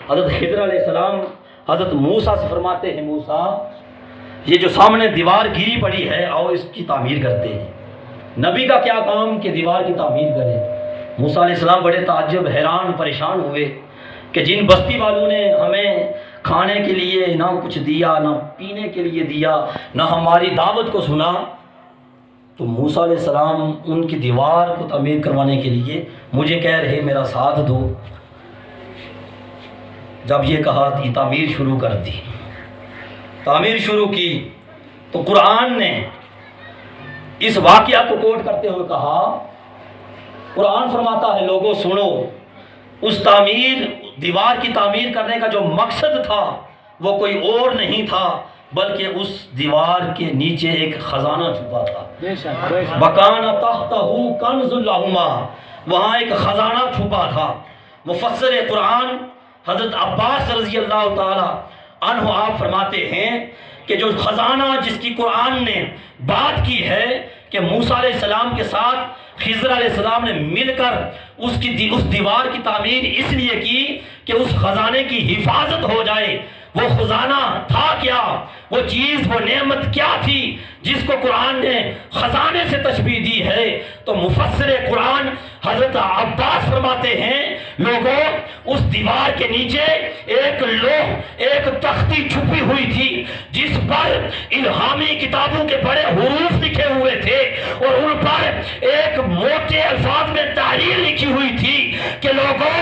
حضرت خضر علیہ السلام حضرت موسیٰ سے فرماتے ہیں موسیٰ یہ جو سامنے دیوار گری پڑی ہے آؤ اس کی تعمیر کرتے ہیں. نبی کا کیا کام کہ دیوار کی تعمیر کرے. موسیٰ علیہ السلام بڑے تعجب حیران پریشان ہوئے کہ جن بستی والوں نے ہمیں کھانے کے لیے نہ کچھ دیا, نہ پینے کے لیے دیا, نہ ہماری دعوت کو سنا, تو موسیٰ علیہ السلام ان کی دیوار کو تعمیر کروانے کے لیے مجھے کہہ رہے میرا ساتھ دو. جب یہ کہا کہ تعمیر شروع کر دی, تعمیر شروع کی تو قرآن نے اس واقعہ کو کوٹ کرتے ہوئے کہا, قرآن فرماتا ہے لوگوں سنو, اس دیوار کی تعمیر کرنے کا جو مقصد تھا وہ کوئی اور نہیں تھا بلکہ اس دیوار کے نیچے ایک خزانہ چھپا تھا. وَكَانَ تَحْتَهُ كَنْزٌ لَهُمَا, وہاں ایک خزانہ چھپا تھا. مفسر قرآن حضرت عباس رضی اللہ تعالی عنہ آپ فرماتے ہیں کہ جو خزانہ جس کی قرآن نے بات کی ہے کہ موسیٰ علیہ السلام کے ساتھ خضر علیہ السلام نے مل کر اس دیوار کی تعمیر اس لیے کی کہ اس خزانے کی حفاظت ہو جائے. وہ خزانہ تھا کیا, وہ چیز وہ نعمت کیا تھی جس کو قرآن نے خزانے سے تشبیہ دی ہے. تو مفسر قرآن حضرت عباس فرماتے ہیں لوگوں اس دیوار کے نیچے ایک لوح, ایک تختی چھپی ہوئی تھی جس پر الہامی کتابوں کے بڑے حروف لکھے ہوئے تھے اور ان پر ایک موٹے الفاظ میں تحریر لکھی ہوئی تھی کہ لوگوں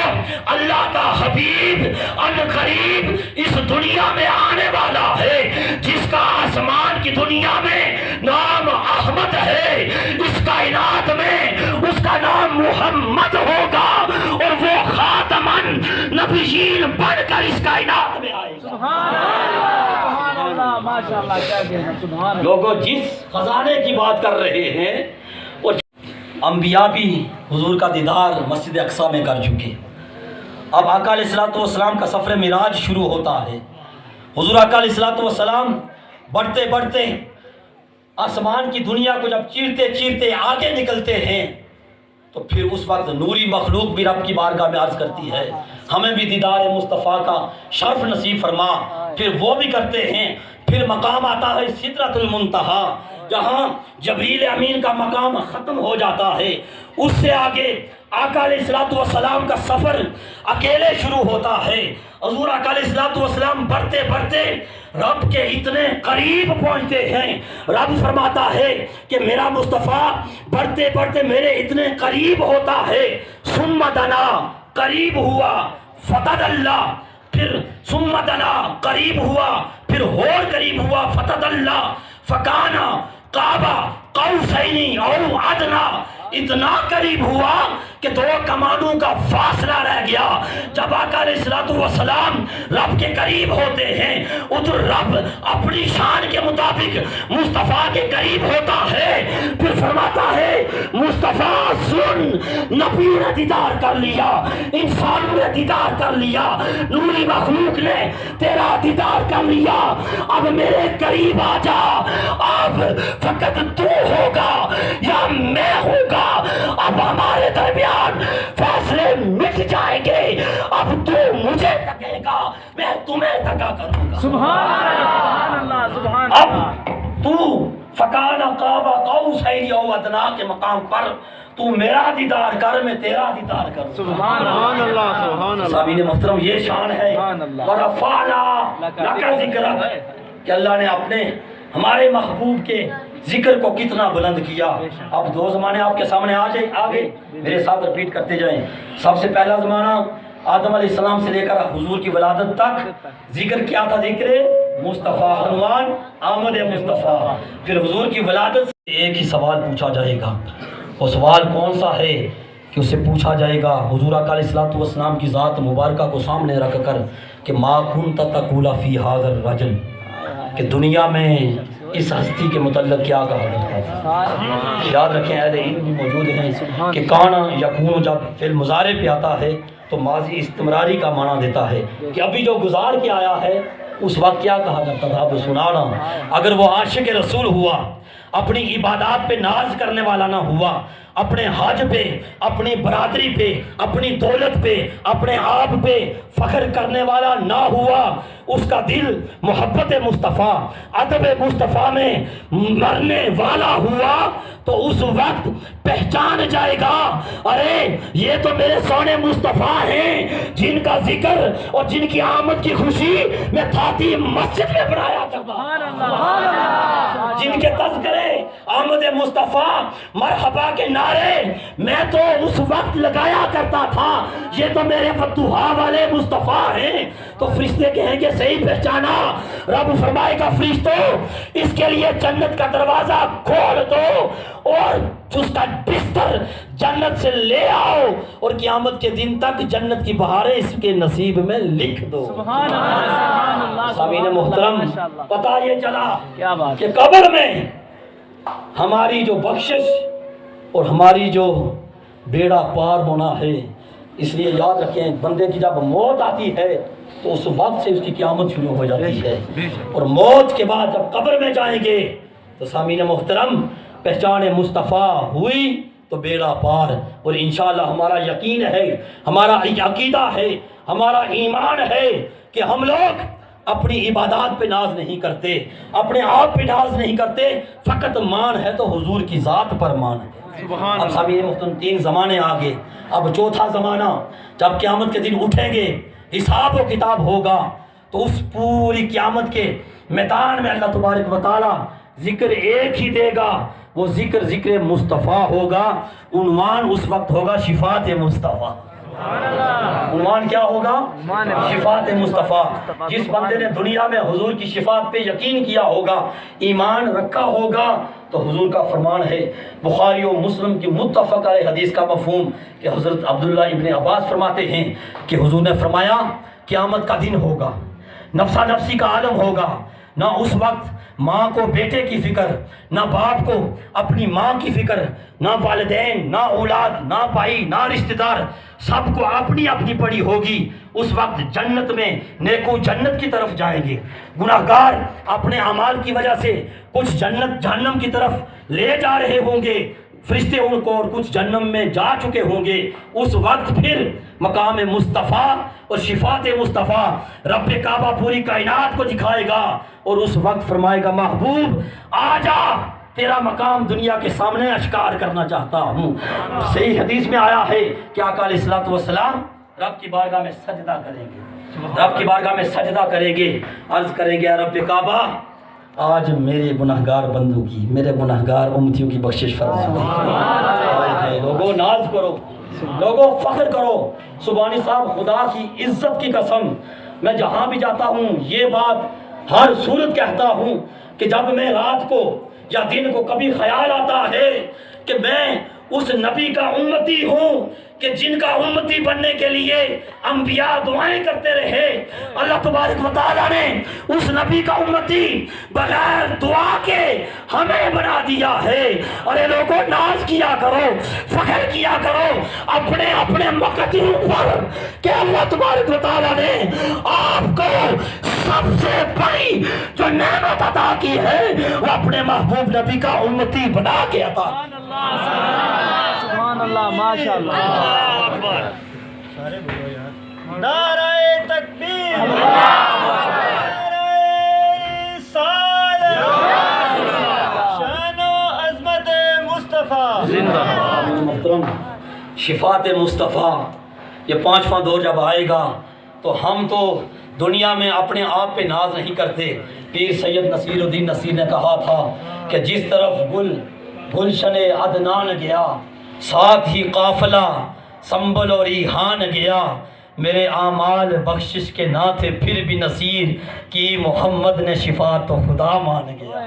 اللہ کا حبیب عنقریب اس دنیا میں آنے والا ہے جس کا آسمان کی دنیا میں نام احمد ہے, اس کائنات میں اس کا نام محمد ہوگا اور وہ خاتمن نبیین بن کر اس کائنات میں آئے گا. سبحان اللہ ماشاءاللہ, کیا کہنا سبحان اللہ. لوگوں جس خزانے کی بات کر رہے ہیں اور انبیاء بھی حضور کا دیدار مسجد اقصی میں کر چکے. اب آقا علیہ الصلوۃ والسلام کا سفر معراج شروع ہوتا ہے. حضور آقا علیہ الصلوۃ والسلام بڑھتے بڑھتے آسمان کی دنیا کو جب چیرتے چیرتے آگے نکلتے ہیں تو پھر اس وقت نوری مخلوق بھی رب کی بارگاہ میں عرض کرتی ہے ہمیں بھی دیدار مصطفیٰ کا شرف نصیب فرما. پھر وہ بھی کرتے ہیں. پھر مقام آتا ہے سدرۃ المنتہا جہاں جبریل امین کا مقام ختم ہو جاتا ہے. اس سے آگے آقا علیہ الصلوۃ والسلام کا سفر اکیلے شروع ہوتا ہے. حضور آقا علیہ الصلوۃ والسلام بڑھتے بڑھتے رب کے اتنے قریب پہنچتے ہیں. رب فرماتا ہے کہ میرا مصطفیٰ بڑھتے بڑھتے میرے اتنے قریب ہوتا ہے. ثم دنا, قریب ہوا, فتد اللہ, پھر ثم دنا, قریب ہوا, پھر اور قریب ہوا, فتد اللہ, فکانا قابا قوسین او ادنا, اتنا قریب ہوا کہ دو کمانوں کا فاصلہ رہ گیا. جب آقا علیہ الصلوۃ والسلام رب کے قریب ہوتے ہیں ادھر رب اپنی شان کے مطابق مصطفیٰ کے قریب ہوتا ہے. پھر فرماتا ہے مصطفیٰ سن, نبی نے دیدار کر لیا, انسانوں نے دیدار کر لیا, نوری مخلوق نے تیرا دیدار کر لیا, اب میرے قریب آ جا. اب فقط تو ہوگا یا میں ہوگا, اب ہمارے درمیان فیصلے مٹ جائیں گے. اب تو مجھے تکے گا, میں تمہیں تکا کروں گا. سبحان اللہ سبحان اب اللہ. تو فکان قاب قوسین او ادنا کے مقام پر تو میرا دیدار کر, میں تیرا دیدار کروں. سبحان اللہ سبحان اللہ. سامعین محترم یہ شان ہے سبحان اللہ. ورفعنا لک ذکرک کہ اللہ نے اپنے ہمارے محبوب کے ذکر کو کتنا بلند کیا. اب دو زمانے آپ کے سامنے آگے میرے ساتھ رپیٹ کرتے جائیں. سب سے پہلا زمانہ آدم علیہ السلام سے لے کر حضور کی ولادت تک ذکر کیا تھا, ذکر مصطفیٰ, عنوان آمد مصطفیٰ. پھر حضور کی ولادت سے ایک ہی سوال پوچھا جائے گا. وہ سوال کون سا ہے کہ اس سے پوچھا جائے گا حضور آقا علیہ الصلوۃ والسلام کی ذات مبارکہ کو سامنے رکھ کر کہ ما کنت تقول فی ھذا الرجل, کہ دنیا میں اس ہستی کے متعلق کیا کہا کرتا تھا. یاد رکھیں اہل علم بھی موجود ہیں کہ کانا یکون جب فعل مضارع پہ آتا ہے تو ماضی استمراری کا معنی دیتا ہے کہ ابھی جو گزار کے آیا ہے اس وقت کیا کہا کرتا تھا. آپ سنانا اگر وہ عاشق رسول ہوا، اپنی عبادات پہ ناز کرنے والا نہ ہوا، اپنے حج پہ، اپنی برادری پہ، اپنی دولت پہ، اپنے آپ پہ فخر کرنے والا نہ ہوا، اس کا دل محبت مصطفیٰ، ادب مصطفیٰ میں مرنے والا ہوا، تو اس وقت پہچان جائے گا ارے یہ تو میرے سونے مصطفیٰ ہیں جن کا ذکر اور جن کی آمد کی خوشی میں تھاتی مسجد میں بنایا کرتا، جن کے تذکرے آمد مصطفیٰ مرحبا کے نعرے میں تو اس وقت لگایا کرتا تھا، یہ تو میرے فتوحا والے مصطفیٰ ہیں. تو فرشتے کہیں گے صحیح پہچانا. رب فرمائے گا فرشتوں اس کے لیے جنت کا دروازہ کھول دو اور اس کا بستر جنت سے لے آؤ اور قیامت کے دن تک جنت کی بہاریں اس کے نصیب میں لکھ دو. سبحان اللہ. سامعین محترم پتہ یہ چلا کہ قبر میں ہماری جو بخشش اور ہماری جو بیڑا پار ہونا ہے. اس لیے یاد رکھیں بندے کی جب موت آتی ہے تو اس وقت سے اس کی قیامت شروع ہو جاتی ہے، اور موت کے بعد جب قبر میں جائیں گے تو سامعین محترم پہچان مصطفیٰ ہوئی تو بیڑا پار. اور انشاءاللہ ہمارا یقین ہے، ہمارا عقیدہ ہے، ہمارا ایمان ہے کہ ہم لوگ اپنی عبادات پہ ناز نہیں کرتے، اپنے آپ پہ ناز نہیں کرتے، فقط مان ہے تو حضور کی ذات پر مان ہے. اب سامعین محترم 3 زمانے آگے، اب 4تھا زمانہ جب قیامت کے دن اٹھیں گے، حساب و کتاب ہوگا، تو اس پوری قیامت کے میدان میں اللہ تبارک و تعالی ذکر ایک ہی دے گا، وہ ذکر مصطفیٰ ہوگا. عنوان اس وقت ہوگا شفاعت مصطفیٰ. عنوان کیا ہوگا؟ شفاعت مصطفیٰ. جس بندے نے دنیا میں حضور کی شفاعت پہ یقین کیا ہوگا، ایمان رکھا ہوگا، تو حضور کا فرمان ہے بخاری و مسلم کی متفق علیہ حدیث کا مفہوم کہ حضرت عبداللہ ابن عباس فرماتے ہیں کہ حضور نے فرمایا قیامت کا دن ہوگا، نفسا نفسی کا عالم ہوگا، نہ اس وقت ماں کو بیٹے کی فکر، نہ باپ کو اپنی ماں کی فکر، نہ والدین، نہ اولاد، نہ بھائی، نہ رشتہ دار، سب کو اپنی اپنی پڑی ہوگی. اس وقت جنت میں نیکو جنت کی طرف جائیں گے، گناہگار اپنے اعمال کی وجہ سے کچھ جنت جہنم کی طرف لے جا رہے ہوں گے، فرشتے ان کو اور کچھ جہنم میں جا چکے ہوں گے. اس وقت پھر مقام مصطفیٰ اور شفاعت مصطفیٰ رب کعبہ پوری کائنات کو دکھائے گا، اور اس وقت فرمائے گا محبوب آ جا، تیرا مقام دنیا کے سامنے اشکار کرنا چاہتا ہوں. صحیح حدیث میں آیا ہے کہ آقا علیہ الصلوۃ والسلام رب کی بارگاہ میں سجدہ کریں گے، رب کی بارگاہ میں سجدہ کریں گے، عرض کریں گے رب کعبہ آج میرے گناہگار بندوں کی، میرے گناہگار امتیوں کی بخشش فرما. لوگوں ناز کرو، لوگوں فخر کرو. سبحانی صاحب خدا کی عزت کی قسم میں جہاں بھی جاتا ہوں یہ بات ہر صورت کہتا ہوں کہ جب میں رات کو یا دن کو کبھی خیال آتا ہے کہ میں اس نبی کا امتی ہوں کہ جن کا امتی بننے کے لیے انبیاء دعائیں کرتے رہے، اللہ تبارک و تعالیٰ نے اس نبی کا امتی بغیر دعا کے ہمیں بنا دیا ہے. ارے لوگوں ناز کیا کرو، فخر کیا کرو اپنے اپنے مقتدیوں پر کہ اللہ تبارک و تعالیٰ نے آپ کو سب سے بڑی جو نعمت عطا کی ہے وہ اپنے محبوب نبی کا امتی بنا کے عطا. سبحان اللہ، ماشاء اللہ. نعرہ تکبیر، نعرہ رسالت، شان و عظمت مصطفیٰ زندہ. محترم شفاعت مصطفیٰ یہ 5واں دور جب آئے گا تو ہم تو دنیا میں اپنے آپ پہ ناز نہیں کرتے. پیر سید نصیر الدین نصیر نے کہا تھا کہ جس طرف گلشن عدنان گیا، ساتھ ہی قافلہ سنبل اور ریحان گیا، میرے اعمال بخشش کے نہ تھے پھر بھی نصیر کی محمد نے شفاعت تو خدا مان گیا.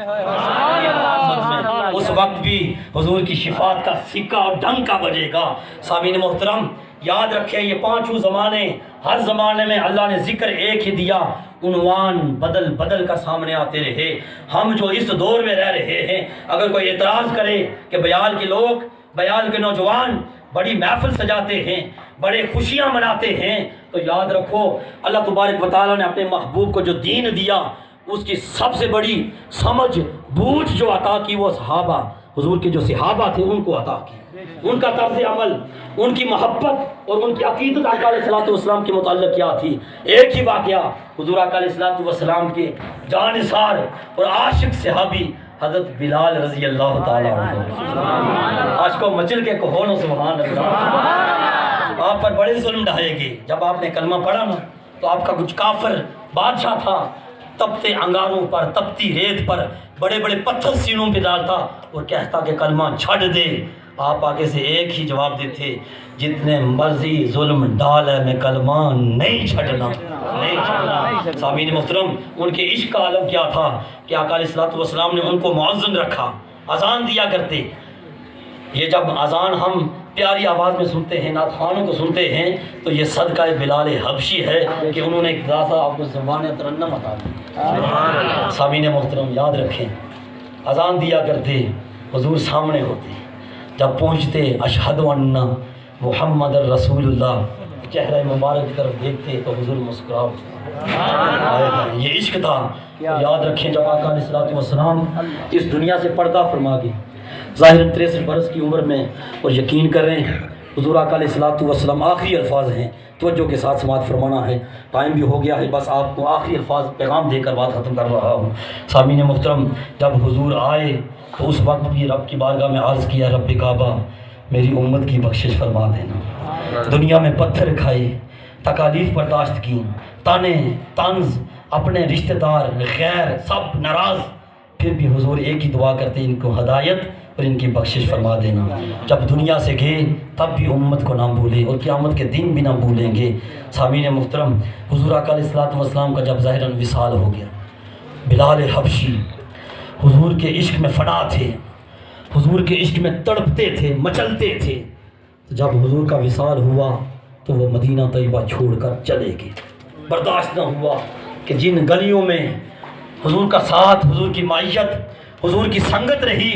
اس وقت بھی حضور کی شفاعت کا سکہ اور ڈنکا بجے گا. سامعین محترم یاد رکھیں یہ پانچوں زمانے، ہر زمانے میں اللہ نے ذکر ایک ہی دیا، عنوان بدل بدل کر سامنے آتے رہے۔ ہم جو اس دور میں رہ رہے ہیں، اگر کوئی اعتراض کرے کہ بیال کے لوگ، بیال کے نوجوان بڑی محفل سجاتے ہیں، بڑے خوشیاں مناتے ہیں، تو یاد رکھو اللہ تبارک و تعالیٰ نے اپنے محبوب کو جو دین دیا، اس کی سب سے بڑی سمجھ بوجھ جو عطا کی وہ صحابہ، حضور کے جو صحابہ تھے ان کو عطا کی۔ ان کا طرز عمل، ان کی محبت اور ان کی عقیدت آقا علیہ الصلوۃ والسلام کے متعلق کیا تھی؟ ایک ہی واقعہ، حضور آقا علیہ الصلوۃ والسلام کے جانثار اور عاشق صحابی حضرت بلال رضی اللہ تعالیٰ عنہ، آج کو مچل کے کہو سبحان اللہ۔ آپ پر بڑے ظلم ڈھائے گے۔ جب آپ نے کلمہ پڑھا نا تو آپ کا کچھ کافر بادشاہ تھا، تپتے انگاروں پر، تپتی ریت پر بڑے بڑے پتھر سینوں پہ ڈالتا اور کہتا کہ کلمہ چھڑ دے۔ آپ آگے سے ایک ہی جواب دیتے، جتنے مرضی ظلم ڈال ہے میں کلمہ نہیں چھڑنا، نہیں چھڑنا۔ سامعین محترم، ان کے عشق کا عالم کیا تھا کہ آقا علیہ الصلوۃ والسلام نے ان کو مؤذن رکھا، اذان دیا کرتے۔ یہ جب اذان ہم پیاری آواز میں سنتے ہیں، نعت خوانوں کو سنتے ہیں، تو یہ صدقہ بلال حبشی ہے کہ انہوں نے ایک ذاتہ آپ کو زبان ترنم عطا دی۔ سامعین محترم یاد رکھیں، اذان دیا کرتے، حضور سامنے ہوتے، جب پہنچتے اشہد ان محمد الرسول اللہ، چہرہ مبارک کی طرف دیکھتے تو حضور مسکرا اٹھتے۔ یہ عشق تھا۔ یاد رکھیں جب آقا علیہ الصلوۃ والسلام اس دنیا سے پردہ فرما گئے، ظاہراً 63 برس کی عمر میں، اور یقین کریں حضور آقا علیہ الصلوۃ والسلام آخری الفاظ ہیں، توجہ کے ساتھ سماعت فرمانا ہے، ٹائم بھی ہو گیا ہے، بس آپ کو آخری الفاظ پیغام دے کر بات ختم کر رہا ہوں۔ سامعین محترم، جب حضور آئے تو اس وقت بھی رب کی بارگاہ میں عرض کیا، رب کعبہ میری امت کی بخشش فرما دینا۔ دنیا میں پتھر کھائے، تکالیف برداشت کی، تانے طنز، اپنے رشتہ دار غیر سب ناراض، پھر بھی حضور ایک ہی دعا کرتے، ان کو ہدایت اور ان کی بخشش فرما دینا۔ جب دنیا سے گئے تب بھی امت کو نہ بھولے اور قیامت کے دن بھی نہ بھولیں گے۔ سامعین محترم، حضور آقا علیہ الصلوۃ والسلام کا جب ظاہراً وصال ہو گیا، بلال حبشی حضور کے عشق میں فنا تھے، حضور کے عشق میں تڑپتے تھے، مچلتے تھے۔ جب حضور کا وصال ہوا تو وہ مدینہ طیبہ چھوڑ کر چلے گئے۔ برداشت نہ ہوا کہ جن گلیوں میں حضور کا ساتھ، حضور کی معیت، حضور کی سنگت رہی،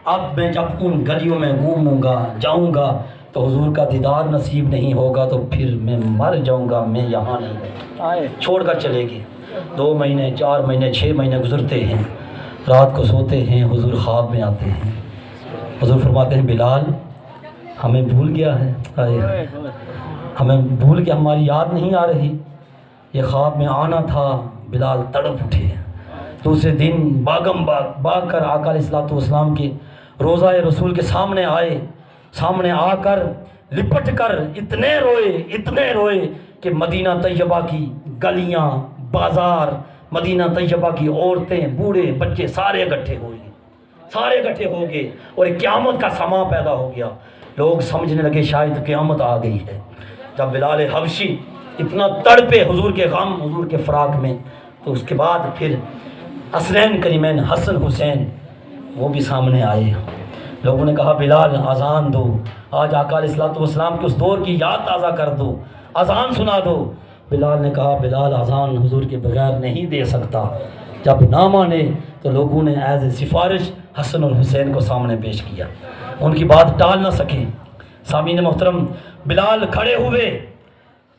اب میں جب ان گلیوں میں گھوموں گا، جاؤں گا تو حضور کا دیدار نصیب نہیں ہوگا تو پھر میں مر جاؤں گا، میں یہاں نہیں رہوں۔ چھوڑ کر چلے گئے۔ 2 مہینے، 4 مہینے، 6 مہینے گزرتے ہیں، رات کو سوتے ہیں، حضور خواب میں آتے ہیں۔ حضور فرماتے ہیں بلال ہمیں بھول گیا ہے، ہمیں بھول کے ہماری یاد نہیں آ رہی، یہ خواب میں آنا تھا۔ بلال تڑپ اٹھے۔ دوسرے دن باغم باغ کر آقا علیہ الصلوۃ والسلام کے روضہ رسول کے سامنے آئے، سامنے آ کر لپٹ کر اتنے روئے کہ مدینہ طیبہ کی گلیاں، بازار، مدینہ طیبہ کی عورتیں، بوڑھے، بچے سارے اکٹھے ہو گئے اور ایک قیامت کا سما پیدا ہو گیا۔ لوگ سمجھنے لگے شاید قیامت آ گئی ہے۔ جب بلال حبشی اتنا تڑپے حضور کے غم، حضور کے فراق میں، تو اس کے بعد پھر حسنین کریمین، حسن حسین، وہ بھی سامنے آئے۔ لوگوں نے کہا بلال اذان دو، آج آقا علیہ الصلوۃ والسلام کے اس دور کی یاد تازہ کر دو، اذان سنا دو۔ بلال نے کہا بلال اذان حضور کے بغیر نہیں دے سکتا۔ جب نہ مانے تو لوگوں نے ایز اے سفارش حسن اور حسین کو سامنے پیش کیا، ان کی بات ٹال نہ سکے۔ سامعین محترم، بلال کھڑے ہوئے،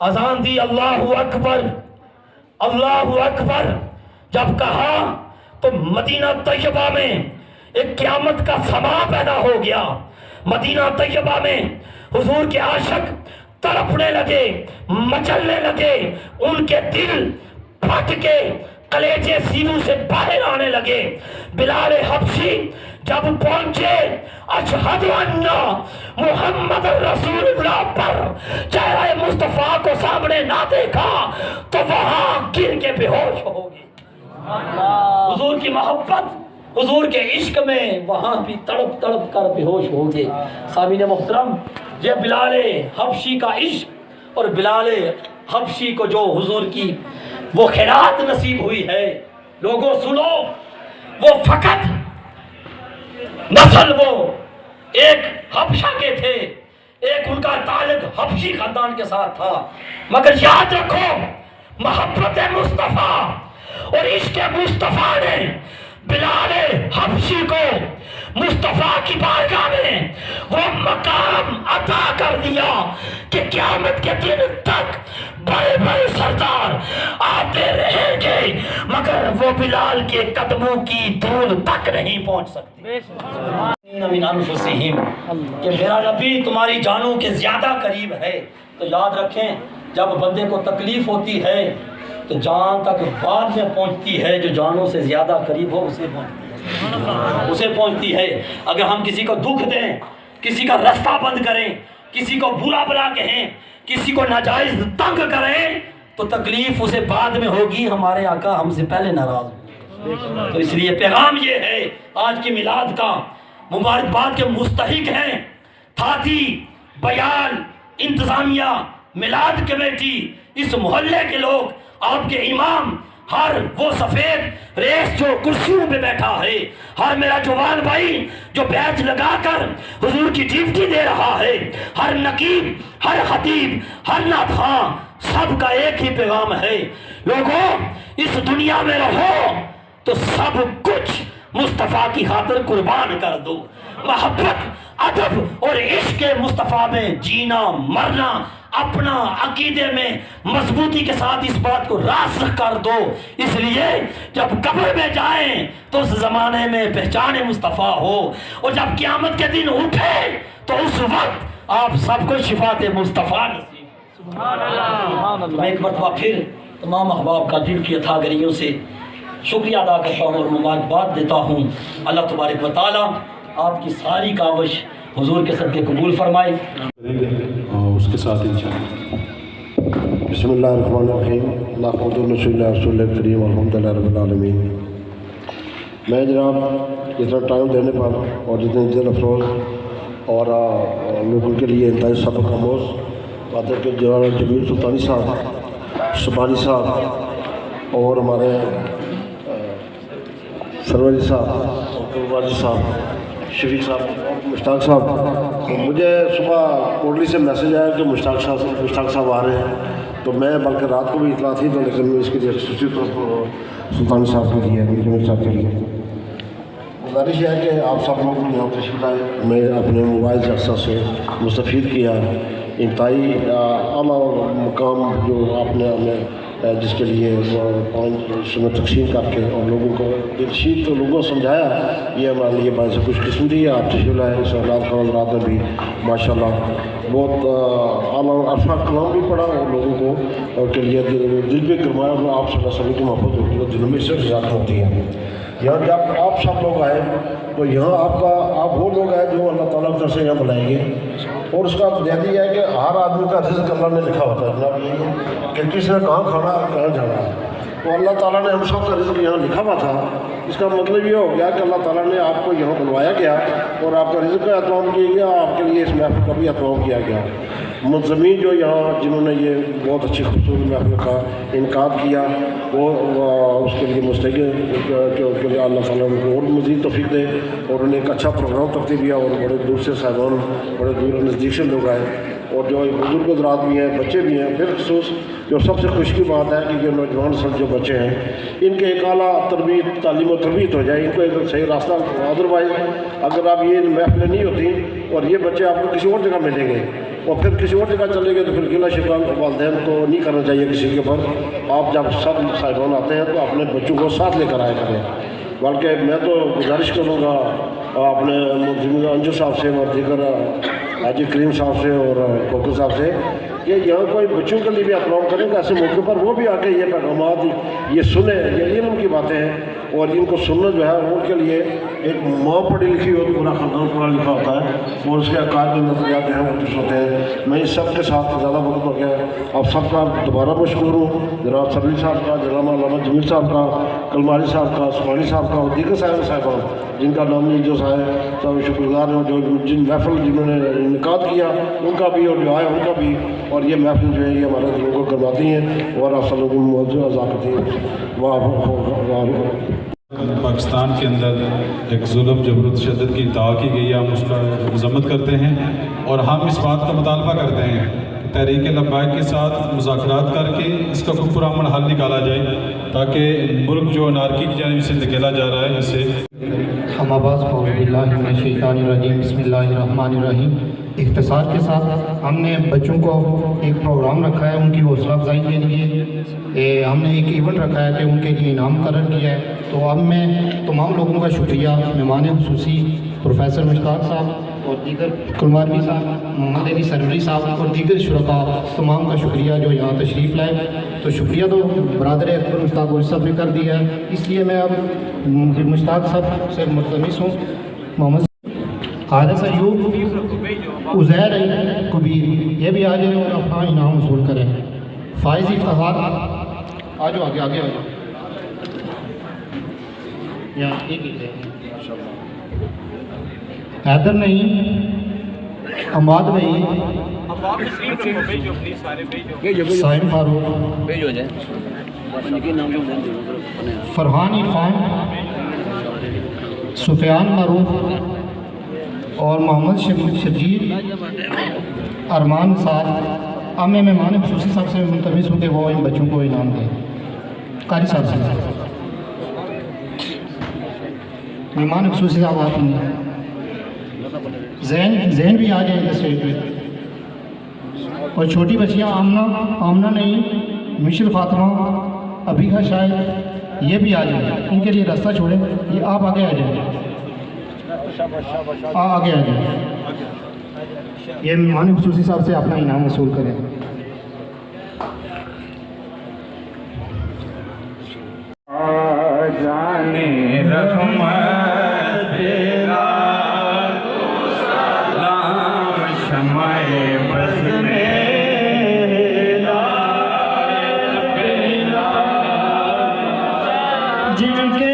اذان دی، اللہ اکبر، اللہ اکبر جب کہا تو مدینہ طیبہ میں ایک قیامت کا سما پیدا ہو گیا۔ مدینہ طیبہ میں حضور کے عاشق تڑپنے لگے، مچلنے لگے، ان کے دل پھٹ کے کلیجے سینوں سے باہر آنے لگے۔ بلال حبشی جب پہنچے اشہد ان محمد رسول اللہ پر چہرہ مصطفیٰ کو سامنے نہ دیکھا تو وہاں گر کے بے ہوش ہو گئے۔ حضور کی محبت، حضور کے عشق میں وہاں بھی تڑپ تڑپ کر بے ہوش ہو گئے۔ سامعین محترم، یہ بلال حبشی کا عشق اور بلال حبشی کو جو حضور کی وہ خیرات نصیب ہوئی ہے، لوگوں سنو، وہ فقط نسل وہ ایک حبشہ کے تھے، ایک ان کا تعلق حبشی خاندان کے ساتھ تھا، مگر یاد رکھو محبت مصطفیٰ اور عشق مصطفیٰ نے بلال حبشی کو مصطفیٰ کی بارگاہ میں وہ مقام عطا کر دیا کہ قیامت کے دن تک بڑے بڑے سردار آتے رہیں گے مگر وہ بلال کے قدموں کی دھول تک نہیں پہنچ سکتے۔ من انفسہم، کہ میرا نبی تمہاری جانوں کے زیادہ قریب ہے۔ تو یاد رکھیں جب بندے کو تکلیف ہوتی ہے تو جان تک بعد میں پہنچتی ہے، جو جانوں سے زیادہ قریب ہو اسے پہنچتی ہے۔ اگر ہم کسی کو دکھ دیں، کسی کا رستہ بند کریں، کسی کو برا بلا کہیں، کسی کو ناجائز تنگ کریں تو تکلیف اسے بعد میں ہوگی، ہمارے آقا ہم سے پہلے ناراض ہوگی۔ تو اس لیے پیغام یہ ہے، آج کی میلاد کا مبارکباد کے مستحق ہیں تھاتی، بیال، انتظامیہ، میلاد کمیٹی، اس محلے کے لوگ، آپ کے امام، ہر وہ سفید ریس جو کرسیوں پہ بیٹھا ہے، ہر میرا جوان بھائی جو بیچ لگا کر حضور کی ڈیوٹی دے رہا ہے، ہر نقیب، ہر خطیب، ہر نعت خواں، سب کا ایک ہی پیغام ہے، لوگوں اس دنیا میں رہو تو سب کچھ مصطفیٰ کی خاطر قربان کر دو۔ محبت، ادب اور عشق مصطفیٰ میں جینا مرنا، اپنا عقیدے میں مضبوطی کے ساتھ اس بات کو راسخ کر دو۔ اس لیے جب قبر میں جائیں تو اس زمانے میں پہچان مصطفیٰ ہو، اور جب قیامت کے دن اٹھے تو اس وقت آپ سب کو شفاعت مصطفیٰ نصیب۔ میں ایک مرتبہ پھر تمام احباب کا دل کی عطا گریوں سے شکریہ ادا کرتا ہوں اور مبارکباد دیتا ہوں۔ اللہ تبارک و تعالیٰ آپ کی ساری کاوش حضور کے صدقے قبول فرمائے۔ اور اس کے ساتھ انشاءاللہ بسم اللہ الرحمن الرحیم، نحمدہ ونصلی علی رسول کریم، الحمدللہ رب العالمین۔ میں جناب اتنا ٹائم دینے پر اور جتنے دل افروز اور لوگوں کے لیے انتہائی سبق آموز باتیں کہ جناب جمیل سلطانی صاحب، شبانی صاحب اور ہمارے سروری صاحب، واجد صاحب، شفیق صاحب، مشتاق صاحب، مجھے صبح کوٹلی سے میسیج آیا کہ مشتاق صاحب آ رہے ہیں، تو میں بلکہ رات کو بھی اطلاع تھی تو لیکن اس کے لیے خصوصی سلطانی صاحب کے لیے، جمیل صاحب کے لیے گزارش ہے کہ آپ سب لوگ یہاں تشریف لائے۔ میں اپنے موبائل جلسہ سے مستفید کیا، انتہائی اعلیٰ مقام جو آپ نے ہمیں جس کے لیے 5 میں تقسیم کر کے اور لوگوں کو دلشید تو لوگوں کو سمجھایا، یہ ہمارے لیے باعث خوش قسمتی ہے۔ آپ تشریف لائے، اس اولاد خان رات میں بھی ماشاء اللہ بہت اعلیٰ عرفہ کلام بھی پڑھا اور لوگوں کو اور کے لیے دل بھی گرمایا، اور آپ صلی اللہ علیہ وسلم کی محبت ہوتی ہے، دلوں میں سے زیادہ ہوتی ہے۔ یہاں جب آپ سب لوگ آئے تو یہاں آپ وہ لوگ آئے جو اللہ تعالیٰ کی طرف سے یہاں بلائیں گے، اور اس کا جہدی ہے کہ ہر آدمی کا رزق اللہ نے لکھا ہوتا ہے جناب یہ کہ کس نے کہاں کھانا کہاں جانا ہے، تو اللہ تعالیٰ نے ہم سب کا رزق یہاں لکھا ہوا تھا۔ اس کا مطلب یہ ہو گیا کہ اللہ تعالیٰ نے آپ کو یہاں بلوایا گیا اور آپ کا رزق کا اہتمام کیا گیا، آپ کے لیے اس محفل کا بھی اہتمام کیا گیا۔ منظمین جو یہاں جنہوں نے یہ بہت اچھی خوبصورت محفل کا انعقاد کیا وہ اس کے لیے مستحق کہ اس کے لیے اللہ تعالیٰ ان کو اور مزید توفیق دے اور انہیں ایک اچھا پروگرام ترتیب دیا، اور بڑے دور سے صاحبان، بڑے دور نزدیک سے لوگ آئے، اور جو بزرگ حضرات بھی ہیں، بچے بھی ہیں۔ بالخصوص جو سب سے خوشی کی بات ہے کہ یہ نوجوان سب جو بچے ہیں ان کے ایک اعلیٰ تربیت، تعلیم و تربیت ہو جائے، ان کو ایک صحیح راستہ۔ ادروائز اگر آپ یہ محفلیں نہیں ہوتی اور یہ بچے آپ کو کسی اور جگہ ملیں گے اور پھر کسی اور جگہ چلے گئے تو پھر گلا شکوہ والدین کو نہیں کرنا چاہیے کسی کے اوپر۔ آپ جب سب صاحبان آتے ہیں تو اپنے بچوں کو ساتھ لے کر آیا کریں، بلکہ میں تو گزارش کروں گا اپنے منظم انجو صاحب سے اور دیگر حاجی کریم صاحب سے اور کوکل صاحب سے کہ یہاں کوئی بچوں کے لیے بھی اہتمام کریں کہ ایسے موقع پر وہ بھی آ کے یہ پیغامات یہ سنیں، یہ علم کی باتیں ہیں، اور ان کو سننا جو ہے ان کے لیے ایک ماں پڑھی لکھی ہوتی ہے، پورا خاندان پڑھا لکھا ہوتا ہے اور اس کے عقائد میں نظریات جو ہیں وہ کچھ ہوتے ہیں۔ میں اس سب کے ساتھ زیادہ وقت ہو گیا، آپ سب کا دوبارہ مشکور ہوں، جناب سروری صاحب کا، جناب علامہ جمیل صاحب کا، کلماری صاحب کا، سبحانی صاحب کا اور دیگر صاحبان جن کا نام جو سب شکر گزار ہیں، جو جن محفل جنہوں نے انعقاد کیا ان کا بھی اور جو آئے ان کا بھی، اور یہ محفل جو ہے یہ ہمارے دلوں کو کرواتی ہیں اور آپ سب لوگوں کو موضوع ادا کرتی ہیں۔ پاکستان کے اندر ایک ظلم جبر و تشدد کی ادعا کی گئی ہے، ہم اس کا مذمت کرتے ہیں، اور ہم اس بات کا مطالبہ کرتے ہیں کہ تحریک لبیک کے ساتھ مذاکرات کر کے اس کا کوئی پرامن حل نکالا جائے تاکہ ملک جو انارکی کی جانب سے دھکیلا جا رہا ہے اسے بسم اللہ الرحمن الرحیم۔ اختصار کے ساتھ ہم نے بچوں کو ایک پروگرام رکھا ہے ان کی حوصلہ افزائی کے لیے، ہم نے ایک ایونٹ رکھا ہے کہ ان کے لیے انعام مقرر کیا ہے۔ تو اب میں تمام لوگوں کا شکریہ، مہمان خصوصی پروفیسر مشتاق صاحب اور دیگر کلماروی صاحب، محمد علی سروری صاحب اور دیگر شرکاء تمام کا شکریہ جو یہاں تشریف لائے۔ تو شکریہ تو برادر اکبر مشتاق علی صاحب نے کر دیا ہے، اس لیے میں اب مشتاق صاحب سے ملتمس ہوں محمد حارث ایوب، عزیر کبیر یہ بھی آ جائیں اور اپنا انعام وصول کریں۔ فائز افتخار آ جاؤ، آگے آگے آ جاؤ، یہاں ایک ہے حیدر نہیں، اماد بھائی، سائن فاروق، فرحان عرفان، سفیان معروف اور محمد شجیر ارمان صاحب۔ اب میں مہمان خصوصی صاحب سے ملتمس ہوں کہ وہ ان بچوں کو انعام دیں۔ قاری صاحب سے مہمان خصوصی صاحب آپ ہیں، زین بھی آ جائیں ادھر اسٹیج پہ، اور چھوٹی بچیاں آمنہ نہیں، مشل فاطمہ، ابیکا شاید یہ بھی آ جائیں، ان کے لیے راستہ چھوڑیں، یہ آپ آگے آ جائیں، آگے آ جائیں، یہ مہمان خصوصی صاحب سے اپنا انعام وصول کریں۔ جانے رحمت تیرا سلام شمع بز میں جن کے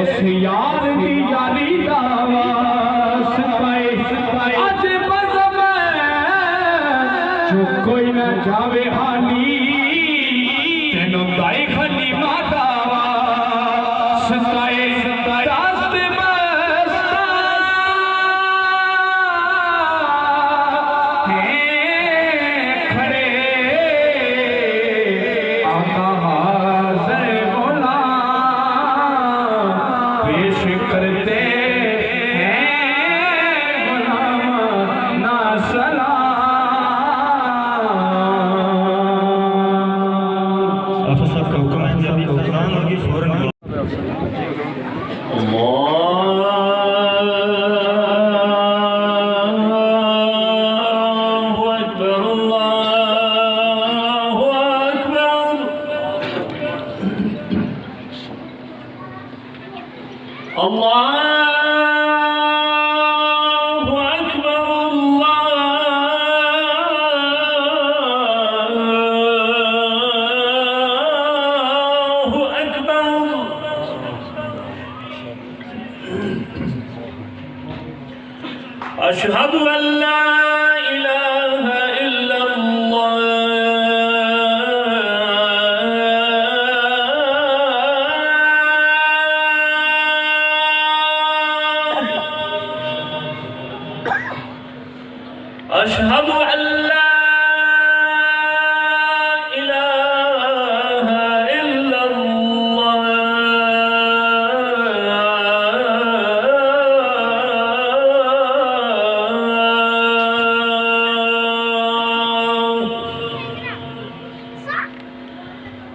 اس یار دی یاری دا واسطہ اج بز میں جو کوئی نہ جاوے حالی تینوں دائی کھلی ماتا واسطہ راست أشهد أن لا إله إلا الله أشهد أن لا إله إلا الله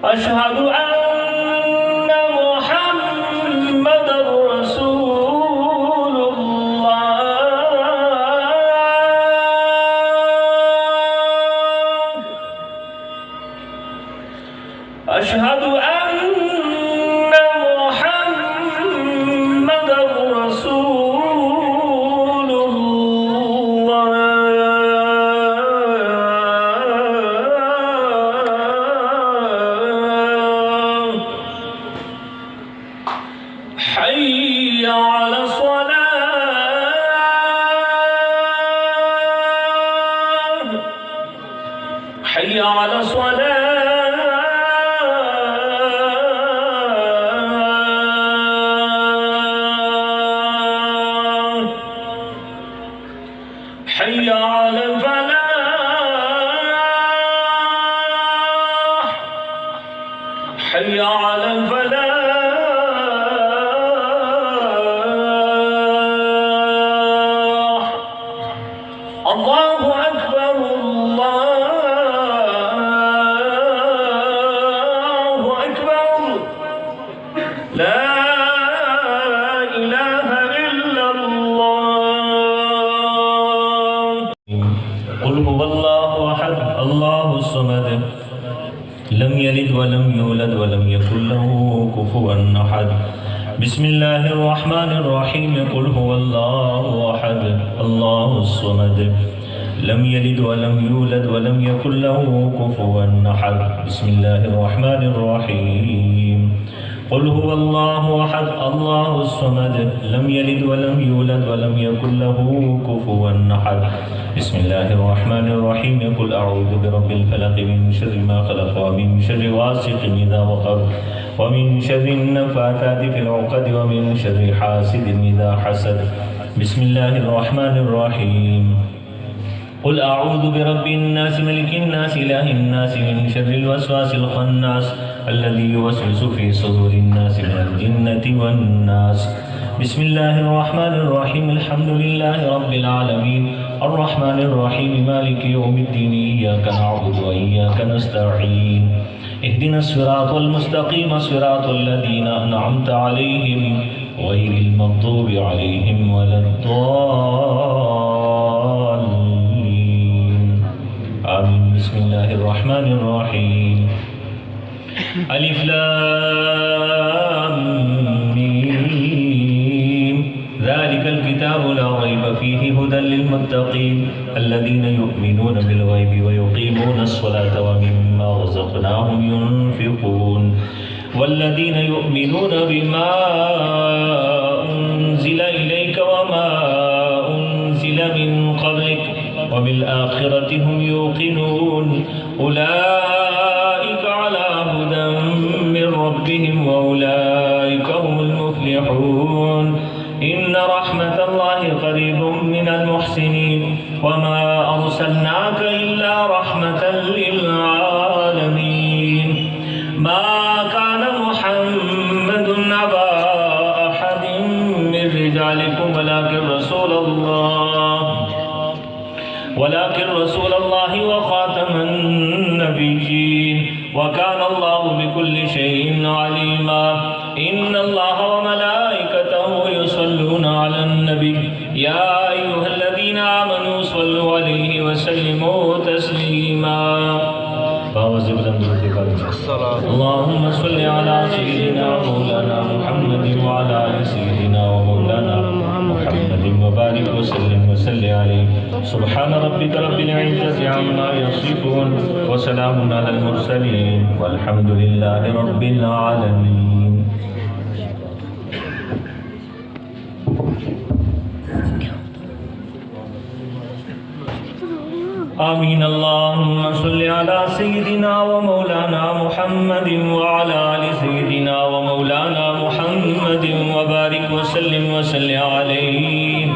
أشهد أن محمد رسول الله أشهد أن محمد رسول الله حي على الصلاة حي على الصلاة حي على الفلاح حي على الفلاح الله أكبر الله أكبر لا إله إلا الله قل هو الله أحد الله الصمد لم يلد ولم يولد ولم يكن له كفوا أحد بسم الله الرحمن الرحيم قل هو الله أحد الله الصمد لم يلد ولم يولد ولم يكن له كفوا أحد بسم الله الرحمن الرحيم قل هو الله أحد الله الصمد لم يلد ولم يولد ولم يكن له كفوا أحد بسم الله الرحمن الرحيم قل أعوذ برب الفلق من شر ما خلق ومن شر غاسق إذا وقب ومن شر النفاثات في العقد ومن شر حاسد إذا حسد بسم الله الرحمن الرحيم قل أعوذ برب الناس ملك الناس إله الناس من شر الوسواس الخناس الذي يوسوس في صدور الناس من الجنة والناس بسم الله الرحمن الرحيم الحمد لله رب العالمين الرحمن الرحيم مالك يوم الدين إياك نعبد وإياك نستعين اهدنا الصراط المستقيم صراط الذين أنعمت عليهم غير المغضوب عليهم ولا الضالين آمين بسم الله الرحمن الرحيم ألف لام ميم ذلك الكتاب لا ريب فيه هدى للمتقين الذين يؤمنون بالغيب ويقيمون الصلاة ومما رزقناهم ينفقون والذين يؤمنون بما أنزل إليك وما أنزل من قبلك وبالآخرة هم يوقنون أولئك على هدى من ربهم وأولئك هم المفلحون إن رحمة الله قريب من المحسنين وما أرسلناك إلا رحمة للعالمين ما كان محمد أبا أحد من رجالكم ولكن رسول الله وخاتم النبيين وكان الله بكل شيء عليما إن الله وملائكته يصلون على النبي يا أيها الذين آمنوا صلوا عليه وسلموا تسليما اللهم صل على سيدنا مولانا محمد وعلى آل سيدنا ومولانا محمد وبارك وسلم عليه سبحان ربك رب العزة عما يصفون وسلام على المرسلين والحمد لله رب العالمين. آمين. اللهم صل على سيدنا ومولانا محمد وعلى آل سيدنا ومولانا محمد وبارك وسلم عليه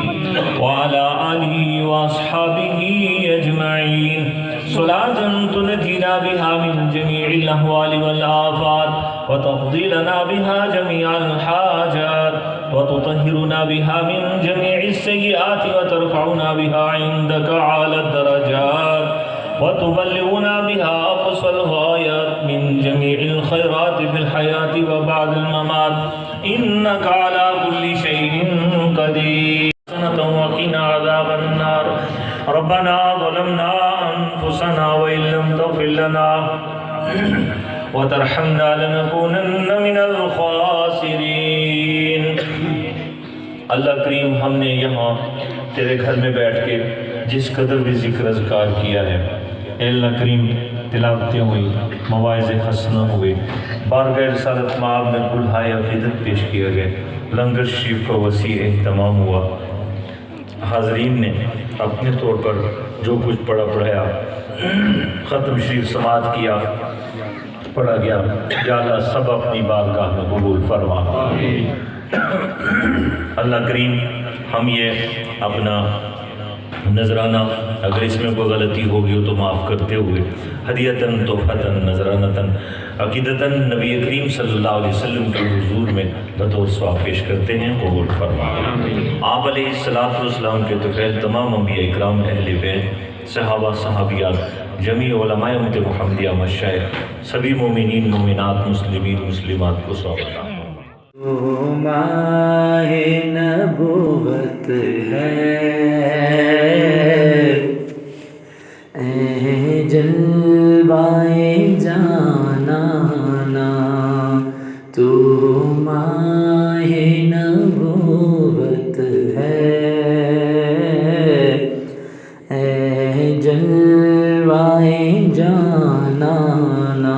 وعلى آله وأصحابه أجمعين صلاة تنجينا بها من جميع الأهوال والآفات وتقضي لنا بها جميع الحاجات وتطهرنا بها من جميع السيئات وترفعنا بها عندك أعلى الدرجات وتبلغنا بها أقصى الغايات من جميع الخيرات في الحياة وبعد الممات إنك على كل شيء قدير. وقنا عذاب النار. ربنا ظلمنا أنفسنا وإن لم تغفر لنا وترحمنا لنكونن من الخاسرین. اللہ کریم ہم نے یہاں تیرے گھر میں بیٹھ کے جس قدر بھی ذکر اذکار کیا ہے اے اللہ کریم تلاوتیں ہوئی مواعظ حسنہ ہوئے بارگاہ رسالت مآب میں گلہائے عقیدت پیش کیا گئے لنگر شریف کا وسیع اہتمام ہوا حاضرین نے اپنے طور پر جو کچھ پڑھایا ختم شریف سماعت کیا پڑھا گیا یا اللہ سب اپنی بارگاہ میں قبول فرما. اللہ کریم ہم یہ اپنا نذرانہ اگر اس میں کوئی غلطی ہوگی ہو تو معاف کرتے ہوئے ہدیتاً تحفۃً نذرانتاً عقیدتاً نبی کریم صلی اللہ علیہ وسلم کے حضور میں بطور ثواب پیش کرتے ہیں قبول فرما. آپ علیہ السلام کے طفیل تمام انبیاء اکرام اہل بیت صحابہ صحابیات جمیع علماء امت محمدیہ مشائخ سبھی مومنین مومنات مسلمین مسلمات کو سوابا. ماہ نبوت ہے اے جلوائے جانانا تو ماہ نبوت ہے اے جلوائے جانانا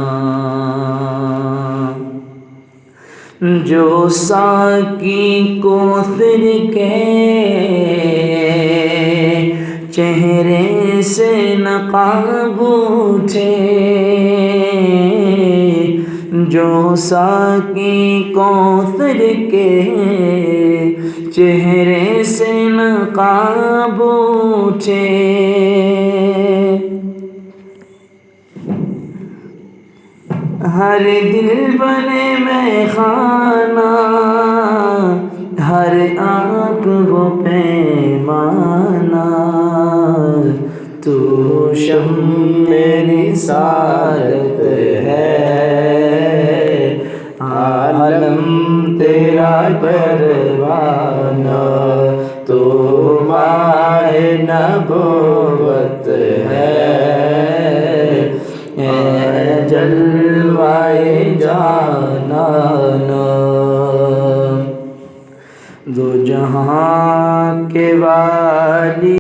جو ساقی کوثر کے چہرے سے نقاب اٹھے جو ساقی کوثر کے چہرے سے نقاب اٹھے ہر دل بنے میں خانہ ہر آنکھ وہ پیمانہ تو شمع رسالت ہے عالم تیرا پروانہ تو ماہ نبوت ہے جلوائے جانانا دو جہاں کے والی